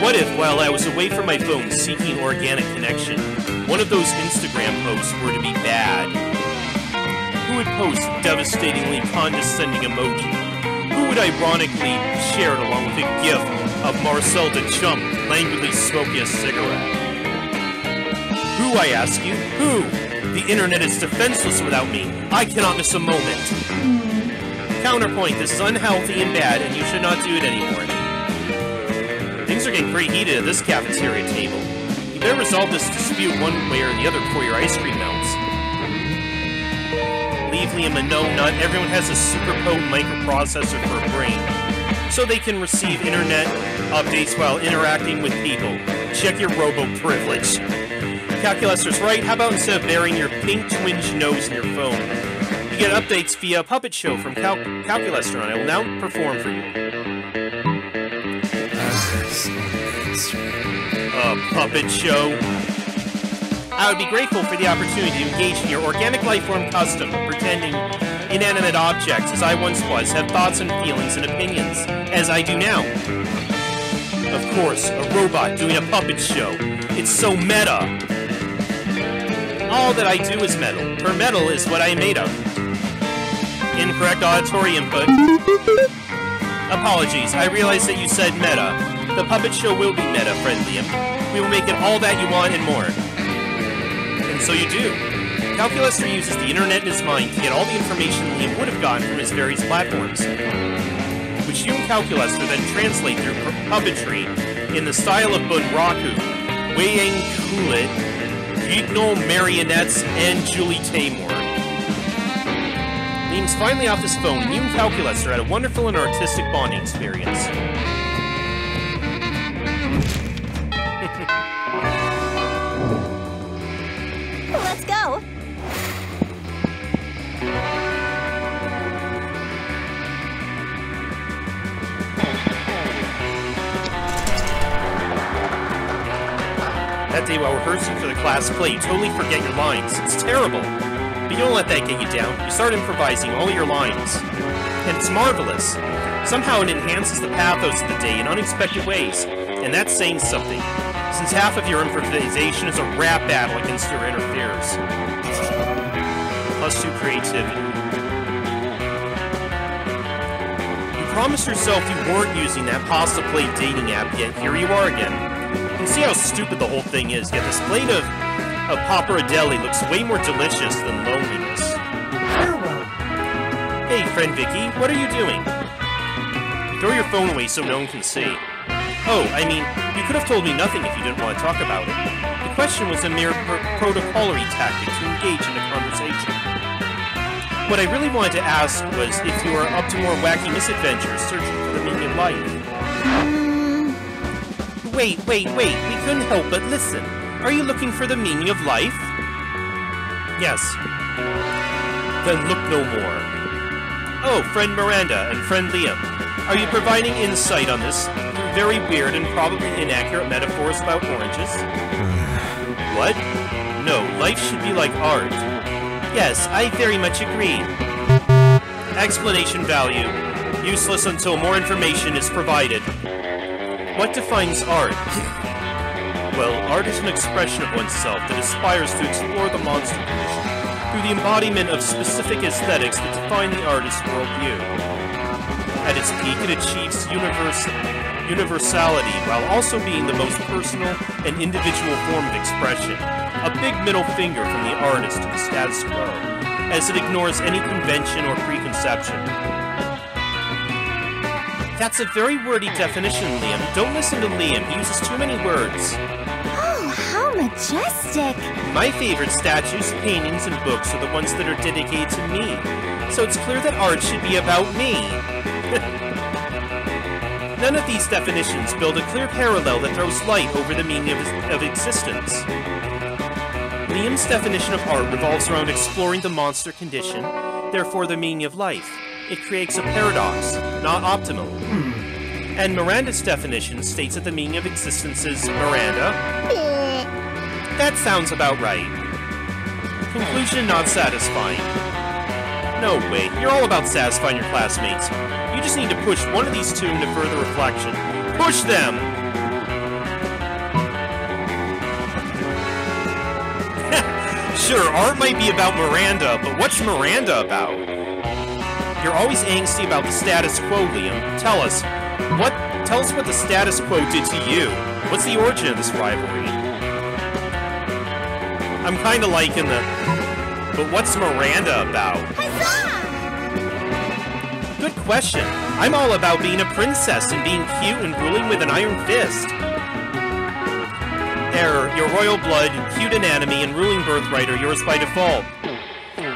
What if, while I was away from my phone seeking organic connection, one of those Instagram posts were to be bad? Who would post devastatingly condescending emoji? Who would ironically share it along with a gif of Marcel the Chump languidly smoking a cigarette? Who, I ask you? Who? The internet is defenseless without me. I cannot miss a moment. Counterpoint, this is unhealthy and bad, and you should not do it anymore. Things are getting pretty heated at this cafeteria table. You better resolve this dispute one way or the other before your ice cream melts. Leave Liam a note, not everyone has a super potent microprocessor for a brain, so they can receive internet updates while interacting with people. Check your robo-privilege. Calculus's right, how about instead of burying your pink twinge nose in your phone, you get updates via Puppet Show from Calculus, and I will now perform for you. Puppet Show. I would be grateful for the opportunity to engage in your organic lifeform custom of pretending inanimate objects, as I once was, have thoughts and feelings and opinions, as I do now. Of course, a robot doing a puppet show. It's so meta. All that I do is metal, for metal is what I am made of. Incorrect auditory input. Apologies, I realize that you said meta. The puppet show will be meta, friend Liam. We will make it all that you want and more. And so you do. Calculus uses the internet in his mind to get all the information Liam would have gotten from his various platforms, which you and Calculus then translate through puppetry in the style of Bunraku, Weyang Kulit, Gigno Marionettes, and Julie Taymor. Liam's finally off his phone, and you and Calculus are at a wonderful and artistic bonding experience. Let's go. That day while rehearsing for the class play, you totally forget your lines. It's terrible. But you don't let that get you down. You start improvising all your lines. And it's marvelous. Somehow it enhances the pathos of the day in unexpected ways. And that's saying something, since half of your improvisation is a rap battle against your inner fears. +2 creativity. You promised yourself you weren't using that pasta plate dating app, yet here you are again. You can see how stupid the whole thing is, yet this plate of pappardelle looks way more delicious than loneliness. Farewell. Hey, friend Vicky, what are you doing? You throw your phone away so no one can see. Oh, I mean, you could have told me nothing if you didn't want to talk about it. The question was a mere protocolary tactic to engage in a conversation. What I really wanted to ask was if you are up to more wacky misadventures searching for the meaning of life. Wait, we couldn't help but listen. Are you looking for the meaning of life? Yes. Then look no more. Oh, friend Miranda and friend Liam, are you providing insight on this very weird and probably inaccurate metaphors about oranges? What? No, life should be like art. Yes, I very much agree. Explanation value. Useless until more information is provided. What defines art? Well, art is an expression of oneself that aspires to explore the monster condition through the embodiment of specific aesthetics that define the artist's worldview. At its peak, it achieves universality while also being the most personal and individual form of expression, a big middle finger from the artist to the status quo, as it ignores any convention or preconception. That's a very wordy definition, Liam. Don't listen to Liam. He uses too many words. Oh, how majestic. My favorite statues, paintings, and books are the ones that are dedicated to me. So it's clear that art should be about me. None of these definitions build a clear parallel that throws light over the meaning of existence. Liam's definition of art revolves around exploring the monster condition, therefore the meaning of life. It creates a paradox, not optimal. And Miranda's definition states that the meaning of existence is Miranda. That sounds about right. Conclusion not satisfying. No way, you're all about satisfying your classmates. You just need to push one of these two into further reflection. Push them! Sure, art might be about Miranda, but what's Miranda about? You're always angsty about the status quo, Liam. Tell us what the status quo did to you. What's the origin of this rivalry? I'm kinda liking the... But what's Miranda about? Good question. I'm all about being a princess and being cute and ruling with an iron fist. Error. Your royal blood, cute anatomy, and ruling birthright are yours by default.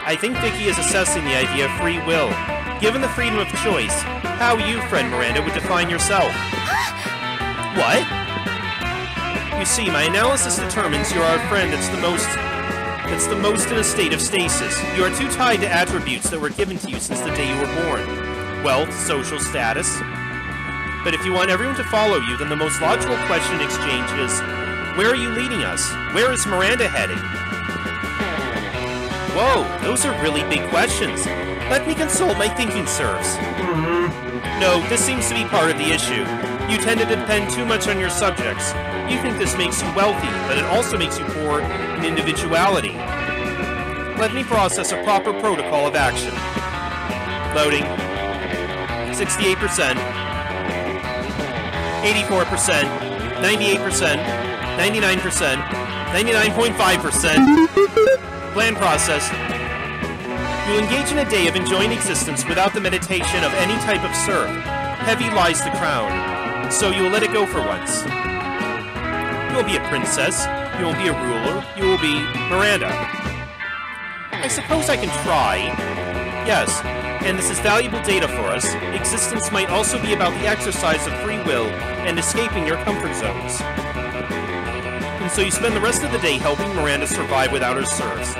I think Vicky is assessing the idea of free will. Given the freedom of choice, how you, friend Miranda, would define yourself? What? You see, my analysis determines you are a friend that's the most in a state of stasis. You are too tied to attributes that were given to you since the day you were born. Wealth, social status. But if you want everyone to follow you, then the most logical question in exchange is, where are you leading us? Where is Miranda heading? Whoa, those are really big questions. Let me consult my thinking serves. No, this seems to be part of the issue. You tend to depend too much on your subjects. You think this makes you wealthy, but it also makes you poor in individuality. Let me process a proper protocol of action. Loading. 68%. 84%. 98%. 99%. 99.5%. Plan process. You'll engage in a day of enjoying existence without the meditation of any type of serf. Heavy lies the crown, so you'll let it go for once. You won't be a princess, you won't be a ruler, you will be Miranda. I suppose I can try. Yes, and this is valuable data for us. Existence might also be about the exercise of free will and escaping your comfort zones. And so you spend the rest of the day helping Miranda survive without her serfs,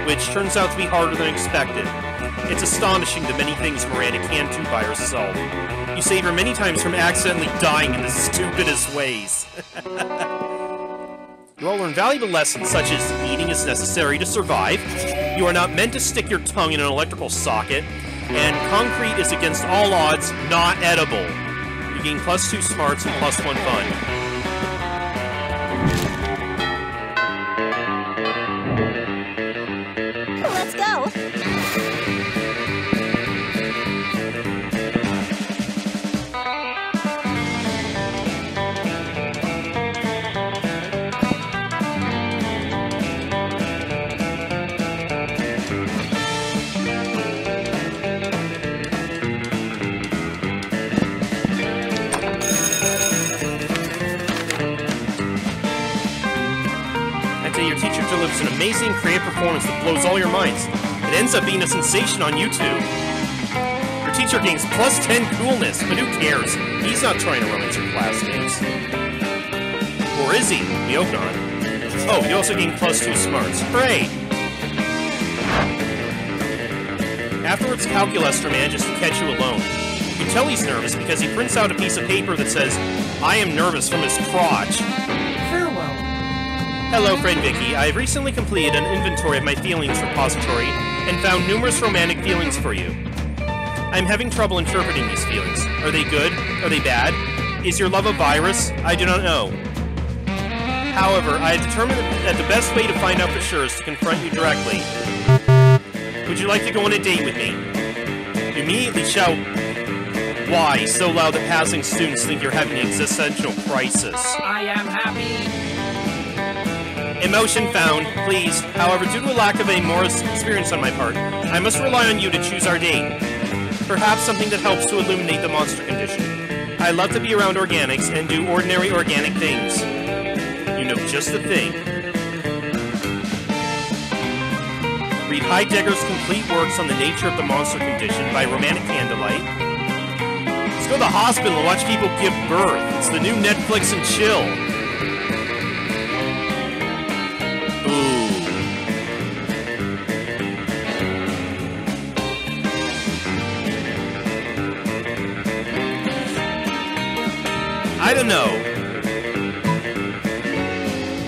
which turns out to be harder than expected. It's astonishing the many things Miranda can't do by herself. You save her many times from accidentally dying in the stupidest ways. You all learn valuable lessons such as eating is necessary to survive, you are not meant to stick your tongue in an electrical socket, and concrete is against all odds not edible. You gain +2 smarts and +1 fun. Let's go. Your teacher delivers an amazing creative performance that blows all your minds. It ends up being a sensation on YouTube. Your teacher gains +10 coolness, but who cares? He's not trying to romance your classmates. Or is he? We hope not. Oh, you also gain +2 smarts. Hooray! Afterwards, Calculester manages to catch you alone. You can tell he's nervous because he prints out a piece of paper that says, "I am nervous," from his crotch. Farewell. Hello, friend Vicky. I have recently completed an inventory of my feelings repository and found numerous romantic feelings for you. I'm having trouble interpreting these feelings. Are they good? Are they bad? Is your love a virus? I do not know. However, I have determined that the best way to find out for sure is to confront you directly. Would you like to go on a date with me? You immediately shout, "Why?" so loud that passing students think you're having an existential crisis. I am happy. Emotion found, please. However, due to a lack of any more experience on my part, I must rely on you to choose our date. Perhaps something that helps to illuminate the monster condition. I love to be around organics and do ordinary organic things. You know just the thing. Read Heidegger's complete works on the nature of the monster condition by romantic candlelight. Let's go to the hospital and watch people give birth. It's the new Netflix and chill. Ooh. I don't know.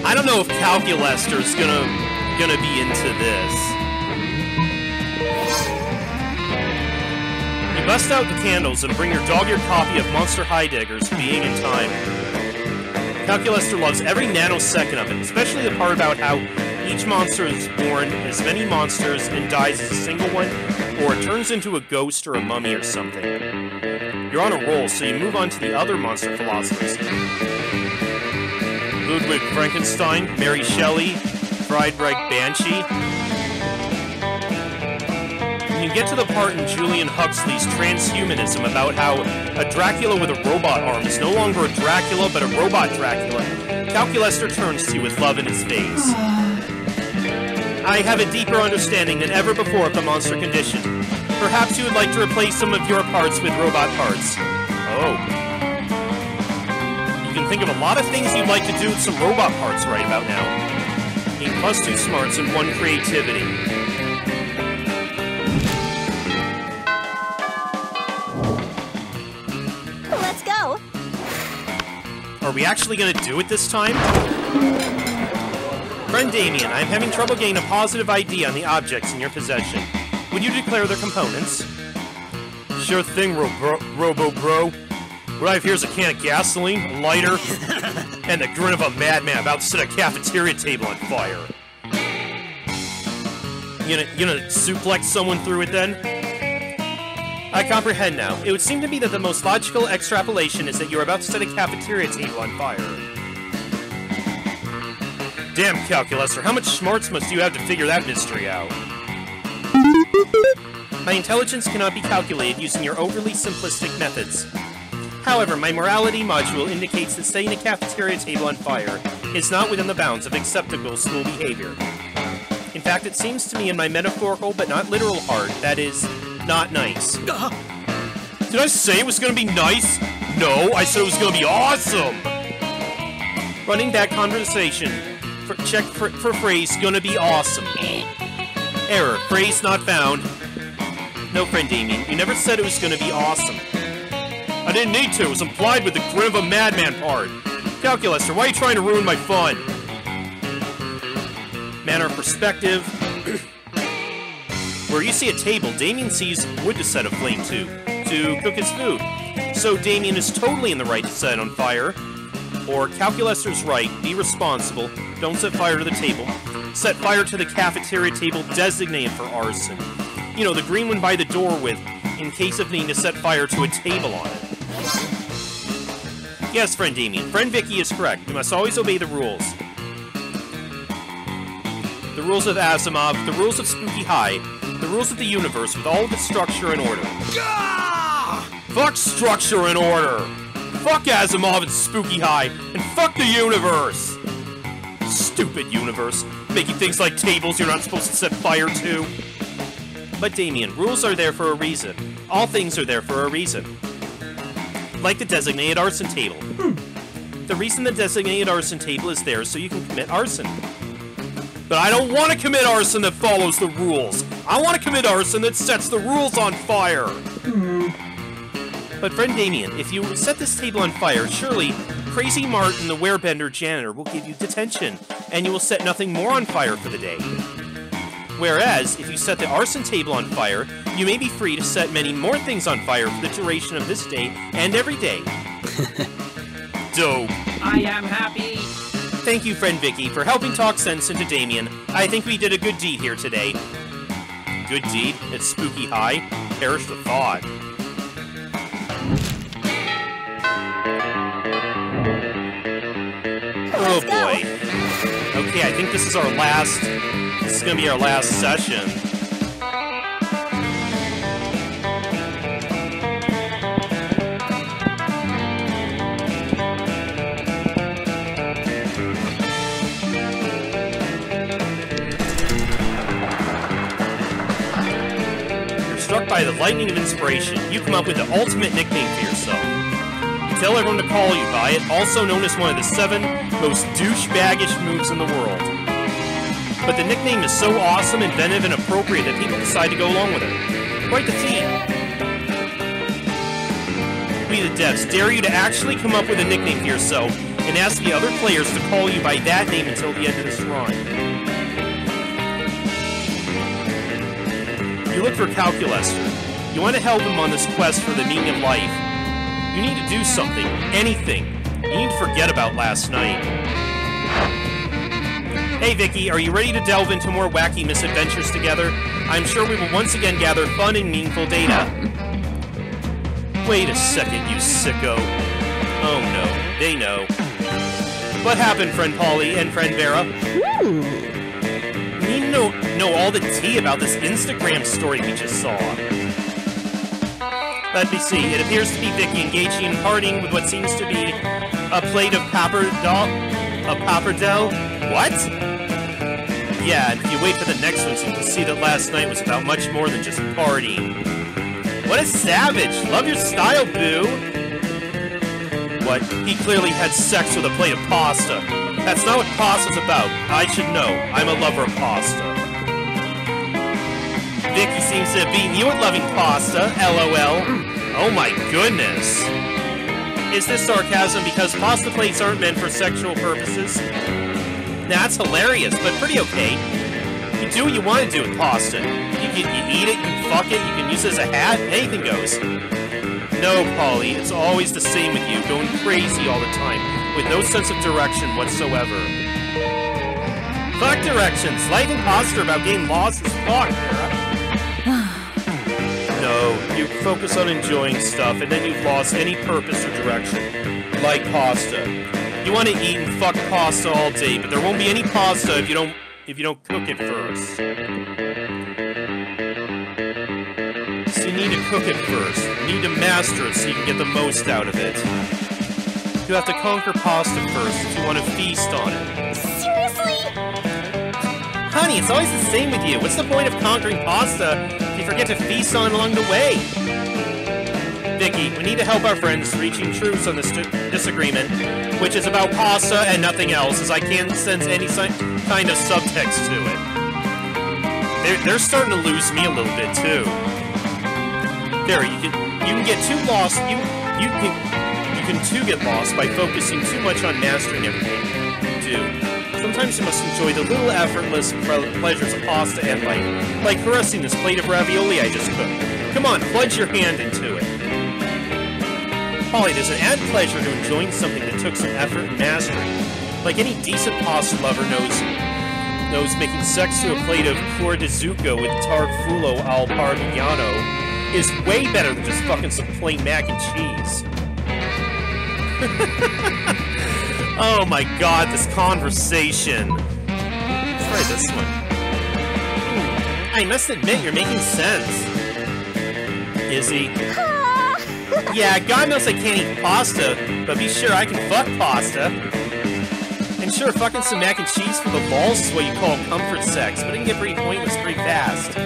I don't know if Calculester's gonna be into this. You bust out the candles and bring your dog your copy of Monster Heidegger's Being in Time. Calculester loves every nanosecond of it, especially the part about how each monster is born as many monsters and dies as a single one, or it turns into a ghost or a mummy or something. You're on a roll, so you move on to the other monster philosophers. Ludwig Frankenstein, Mary Shelley, Friedreich Banshee. When you get to the part in Julian Huxley's transhumanism about how a Dracula with a robot arm is no longer a Dracula, but a robot Dracula, Calculester turns to you with love in his face. I have a deeper understanding than ever before of the monster condition. Perhaps you would like to replace some of your parts with robot parts. Oh. You can think of a lot of things you'd like to do with some robot parts right about now. Gain +2 smarts and 1 creativity. Let's go. Are we actually gonna do it this time? Friend Damien, I'm having trouble getting a positive ID on the objects in your possession. Would you declare their components? Sure thing, Robo-Bro. What I have here is a can of gasoline, a lighter, and the grin of a madman about to set a cafeteria table on fire. You gonna suplex someone through it then? I comprehend now. It would seem to me that the most logical extrapolation is that you're about to set a cafeteria table on fire. Damn, Calculester, how much smarts must you have to figure that mystery out? My intelligence cannot be calculated using your overly simplistic methods. However, my morality module indicates that setting a cafeteria table on fire is not within the bounds of acceptable school behavior. In fact, it seems to me in my metaphorical but not literal heart that is not nice. Did I say it was gonna be nice? No, I said it was gonna be awesome! Running that conversation, check for phrase gonna be awesome. Error, phrase not found. No, friend Damien, you never said it was gonna be awesome. I didn't need to, it was implied with the grin of a madman part. Calculester, why are you trying to ruin my fun? Manner of perspective. Where you see a table, Damien sees wood to set aflame to cook his food. So Damien is totally in the right to set it on fire. Or Calculester's right, be responsible, don't set fire to the table. Set fire to the cafeteria table designated for arson. You know, the green one by the door with, in case of needing to set fire to a table on it. Yes, friend Damien, friend Vicky is correct. You must always obey the rules. The rules of Asimov, the rules of Spooky High, the rules of the universe with all of its structure and order. Fuck structure and order! Fuck Asimov and Spooky High, and fuck the universe! Stupid universe, making things like tables you're not supposed to set fire to. But Damien, rules are there for a reason. All things are there for a reason. Like the designated arson table. The reason the designated arson table is there is so you can commit arson. But I don't want to commit arson that follows the rules. I want to commit arson that sets the rules on fire. But friend Damien, if you set this table on fire, surely Crazy Martin, the Werebender janitor, will give you detention, and you will set nothing more on fire for the day. Whereas, if you set the arson table on fire, you may be free to set many more things on fire for the duration of this day and every day. Dope. I am happy. Thank you, friend Vicky, for helping talk sense into Damien. I think we did a good deed here today. Good deed? It's Spooky High? Perish the thought. Oh boy. Okay, I think this is our last... This is gonna be our last session. the lightning of inspiration, you come up with the ultimate nickname for yourself. You tell everyone to call you by it, also known as one of the 7 most douchebaggish moves in the world. But the nickname is so awesome, inventive, and appropriate that people decide to go along with it. Quite the theme. We the devs dare you to actually come up with a nickname for yourself and ask the other players to call you by that name until the end of this run. You look for Calculester. You want to help him on this quest for the meaning of life. You need to do something, anything. You need to forget about last night. Hey Vicky, are you ready to delve into more wacky misadventures together? I'm sure we will once again gather fun and meaningful data. Wait a second, you sicko. Oh no, they know. What happened, friend Polly and friend Vera? We need to know all the tea about this Instagram story we just saw. Let me see. It appears to be Vicky engaging in partying with what seems to be a plate of pappardelle. A pappardelle? What? Yeah, and if you wait for the next one, so you can see that last night was about much more than just partying. What a savage! Love your style, boo! What? He clearly had sex with a plate of pasta. That's not what pasta's about. I should know. I'm a lover of pasta. Vicky seems to have beaten you at loving pasta, LOL. Oh my goodness. Is this sarcasm because pasta plates aren't meant for sexual purposes? That's hilarious, but pretty okay. You do what you want to do with pasta. You eat it, you can fuck it, you can use it as a hat, anything goes. No, Polly, it's always the same with you, going crazy all the time, with no sense of direction whatsoever. Fuck directions! Life and pasta are about getting lost as fuck, Vera. No, you focus on enjoying stuff, and then you've lost any purpose or direction. Like pasta. You want to eat and fuck pasta all day, but there won't be any pasta if you don't cook it first. So you need to cook it first. You need to master it so you can get the most out of it. You have to conquer pasta first if you want to feast on it. Seriously? Honey, it's always the same with you. What's the point of conquering pasta if you forget to feast on it along the way? Vicky, we need to help our friends reaching truce on this disagreement, which is about pasta and nothing else, as I can't sense any kind of subtext to it. They're starting to lose me a little bit too. Vera, you can get too lost. You can too get lost by focusing too much on mastering everything you do. Sometimes you must enjoy the little effortless pleasures of pasta and life, like caressing this plate of ravioli I just cooked. Come on, plunge your hand into it. Polly, there's an added pleasure to enjoying something that took some effort and mastery. Like any decent pasta lover knows making sex to a plate of cuore di zucca with tartufo al parmigiano is way better than just fucking some plain mac and cheese. Oh my god, this conversation. Let's try this one. I must admit, you're making sense. Is he? Yeah, God knows I can't eat pasta, but be sure I can fuck pasta. And sure, fucking some mac and cheese for the balls is what you call comfort sex, but it can get pretty pointless pretty fast.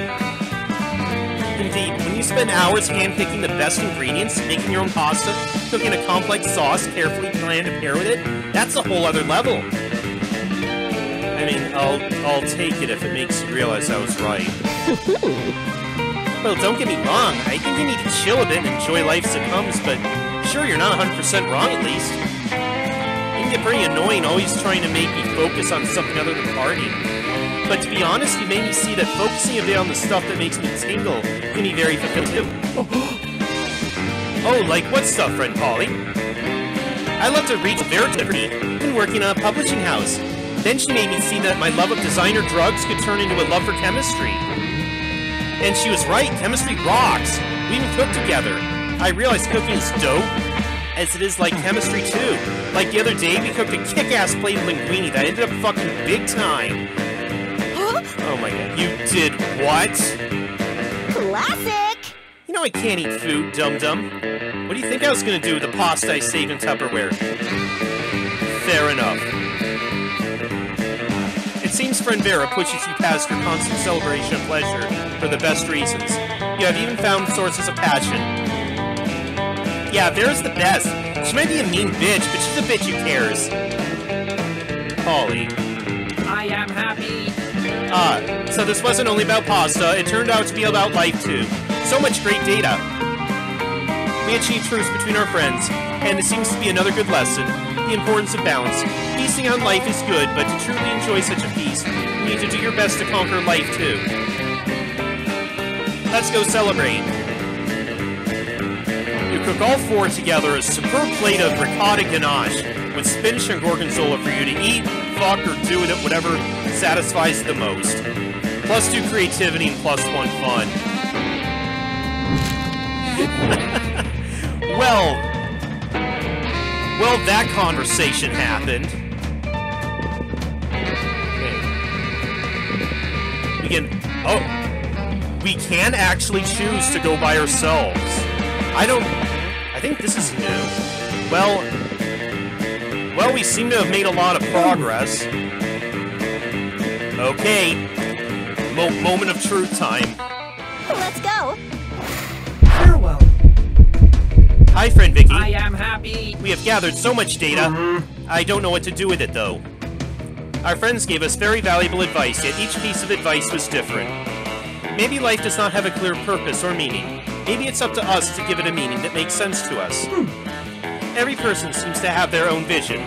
Indeed, when you spend hours hand-picking the best ingredients, making your own pasta, cooking a complex sauce, carefully planned to pair with it, that's a whole other level. I mean, I'll take it if it makes you realize I was right. Well, don't get me wrong, I think you need to chill a bit and enjoy life as it comes, but sure, you're not 100% wrong at least. It can get pretty annoying always trying to make me focus on something other than partying. But to be honest, you made me see that focusing a bit on the stuff that makes me tingle can be very fulfilling too. Oh, like what stuff, friend Polly? I love to read Veritably, been working on a publishing house. Then she made me see that my love of designer drugs could turn into a love for chemistry. And she was right, chemistry rocks. We even cook together. I realized cooking is dope, as it is like chemistry too. Like the other day, we cooked a kick-ass plate of linguine that ended up fucking big time. Oh my god, you did what? Classic! You know I can't eat food, dum-dum. What do you think I was gonna do with the pasta I saved in Tupperware? Fair enough. It seems close friend Vera pushes you past your constant celebration of pleasure for the best reasons. You have even found sources of passion. Yeah, Vera's the best. She might be a mean bitch, but she's a bitch who cares. Polly. I am happy. So this wasn't only about pasta, it turned out to be about life too. So much great data. We achieved truce between our friends, and it seems to be another good lesson. The importance of balance. Feasting on life is good, but to truly enjoy such a feast, you need to do your best to conquer life too. Let's go celebrate. You cook all four together a superb plate of ricotta ganache with spinach and gorgonzola for you to eat, fuck, or do with it whatever satisfies the most. +2 creativity and +1 fun. Well, that conversation happened. We can actually choose to go by ourselves. I think this is new. Well, we seem to have made a lot of progress. Okay. Moment of truth time. Let's go. Farewell. Hi, friend Vicky. I am happy. We have gathered so much data. I don't know what to do with it, though. Our friends gave us very valuable advice, yet each piece of advice was different. Maybe life does not have a clear purpose or meaning. Maybe it's up to us to give it a meaning that makes sense to us. Every person seems to have their own vision.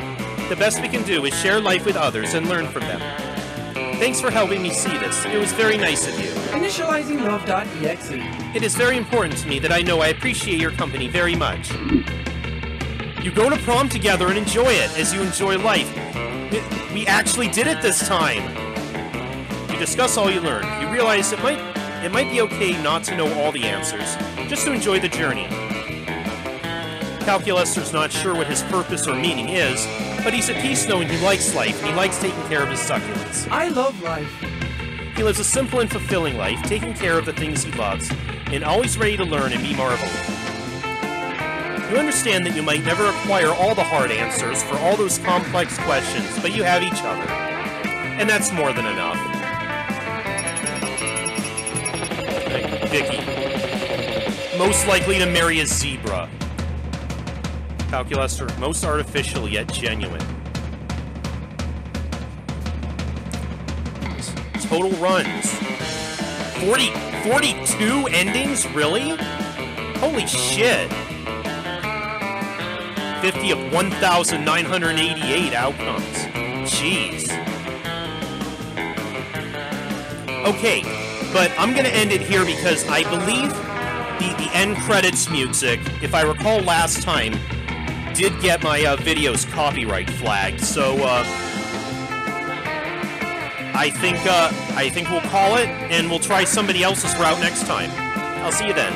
The best we can do is share life with others and learn from them. Thanks for helping me see this. It was very nice of you. Initializing love.exe. It is very important to me that I know I appreciate your company very much. You go to prom together and enjoy it as you enjoy life. We actually did it this time! You discuss all you learn. You realize it might be okay not to know all the answers, just to enjoy the journey. Calculustor's not sure what his purpose or meaning is, but he's at peace knowing he likes life and he likes taking care of his succulents. I love life. He lives a simple and fulfilling life, taking care of the things he loves, and always ready to learn and be marveled. You understand that you might never acquire all the hard answers for all those complex questions, but you have each other. And that's more than enough. Vicky. Most likely to marry a zebra. Calculustor, most artificial yet genuine. Total runs. 42 endings? Really? Holy shit. 50 of 1,988 outcomes. Jeez. Okay, but I'm gonna end it here because I believe the end credits music, if I recall last time, did get my videos copyright flagged, so I think we'll call it, and we'll try somebody else's route next time. I'll see you then.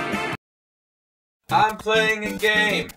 I'm playing a game.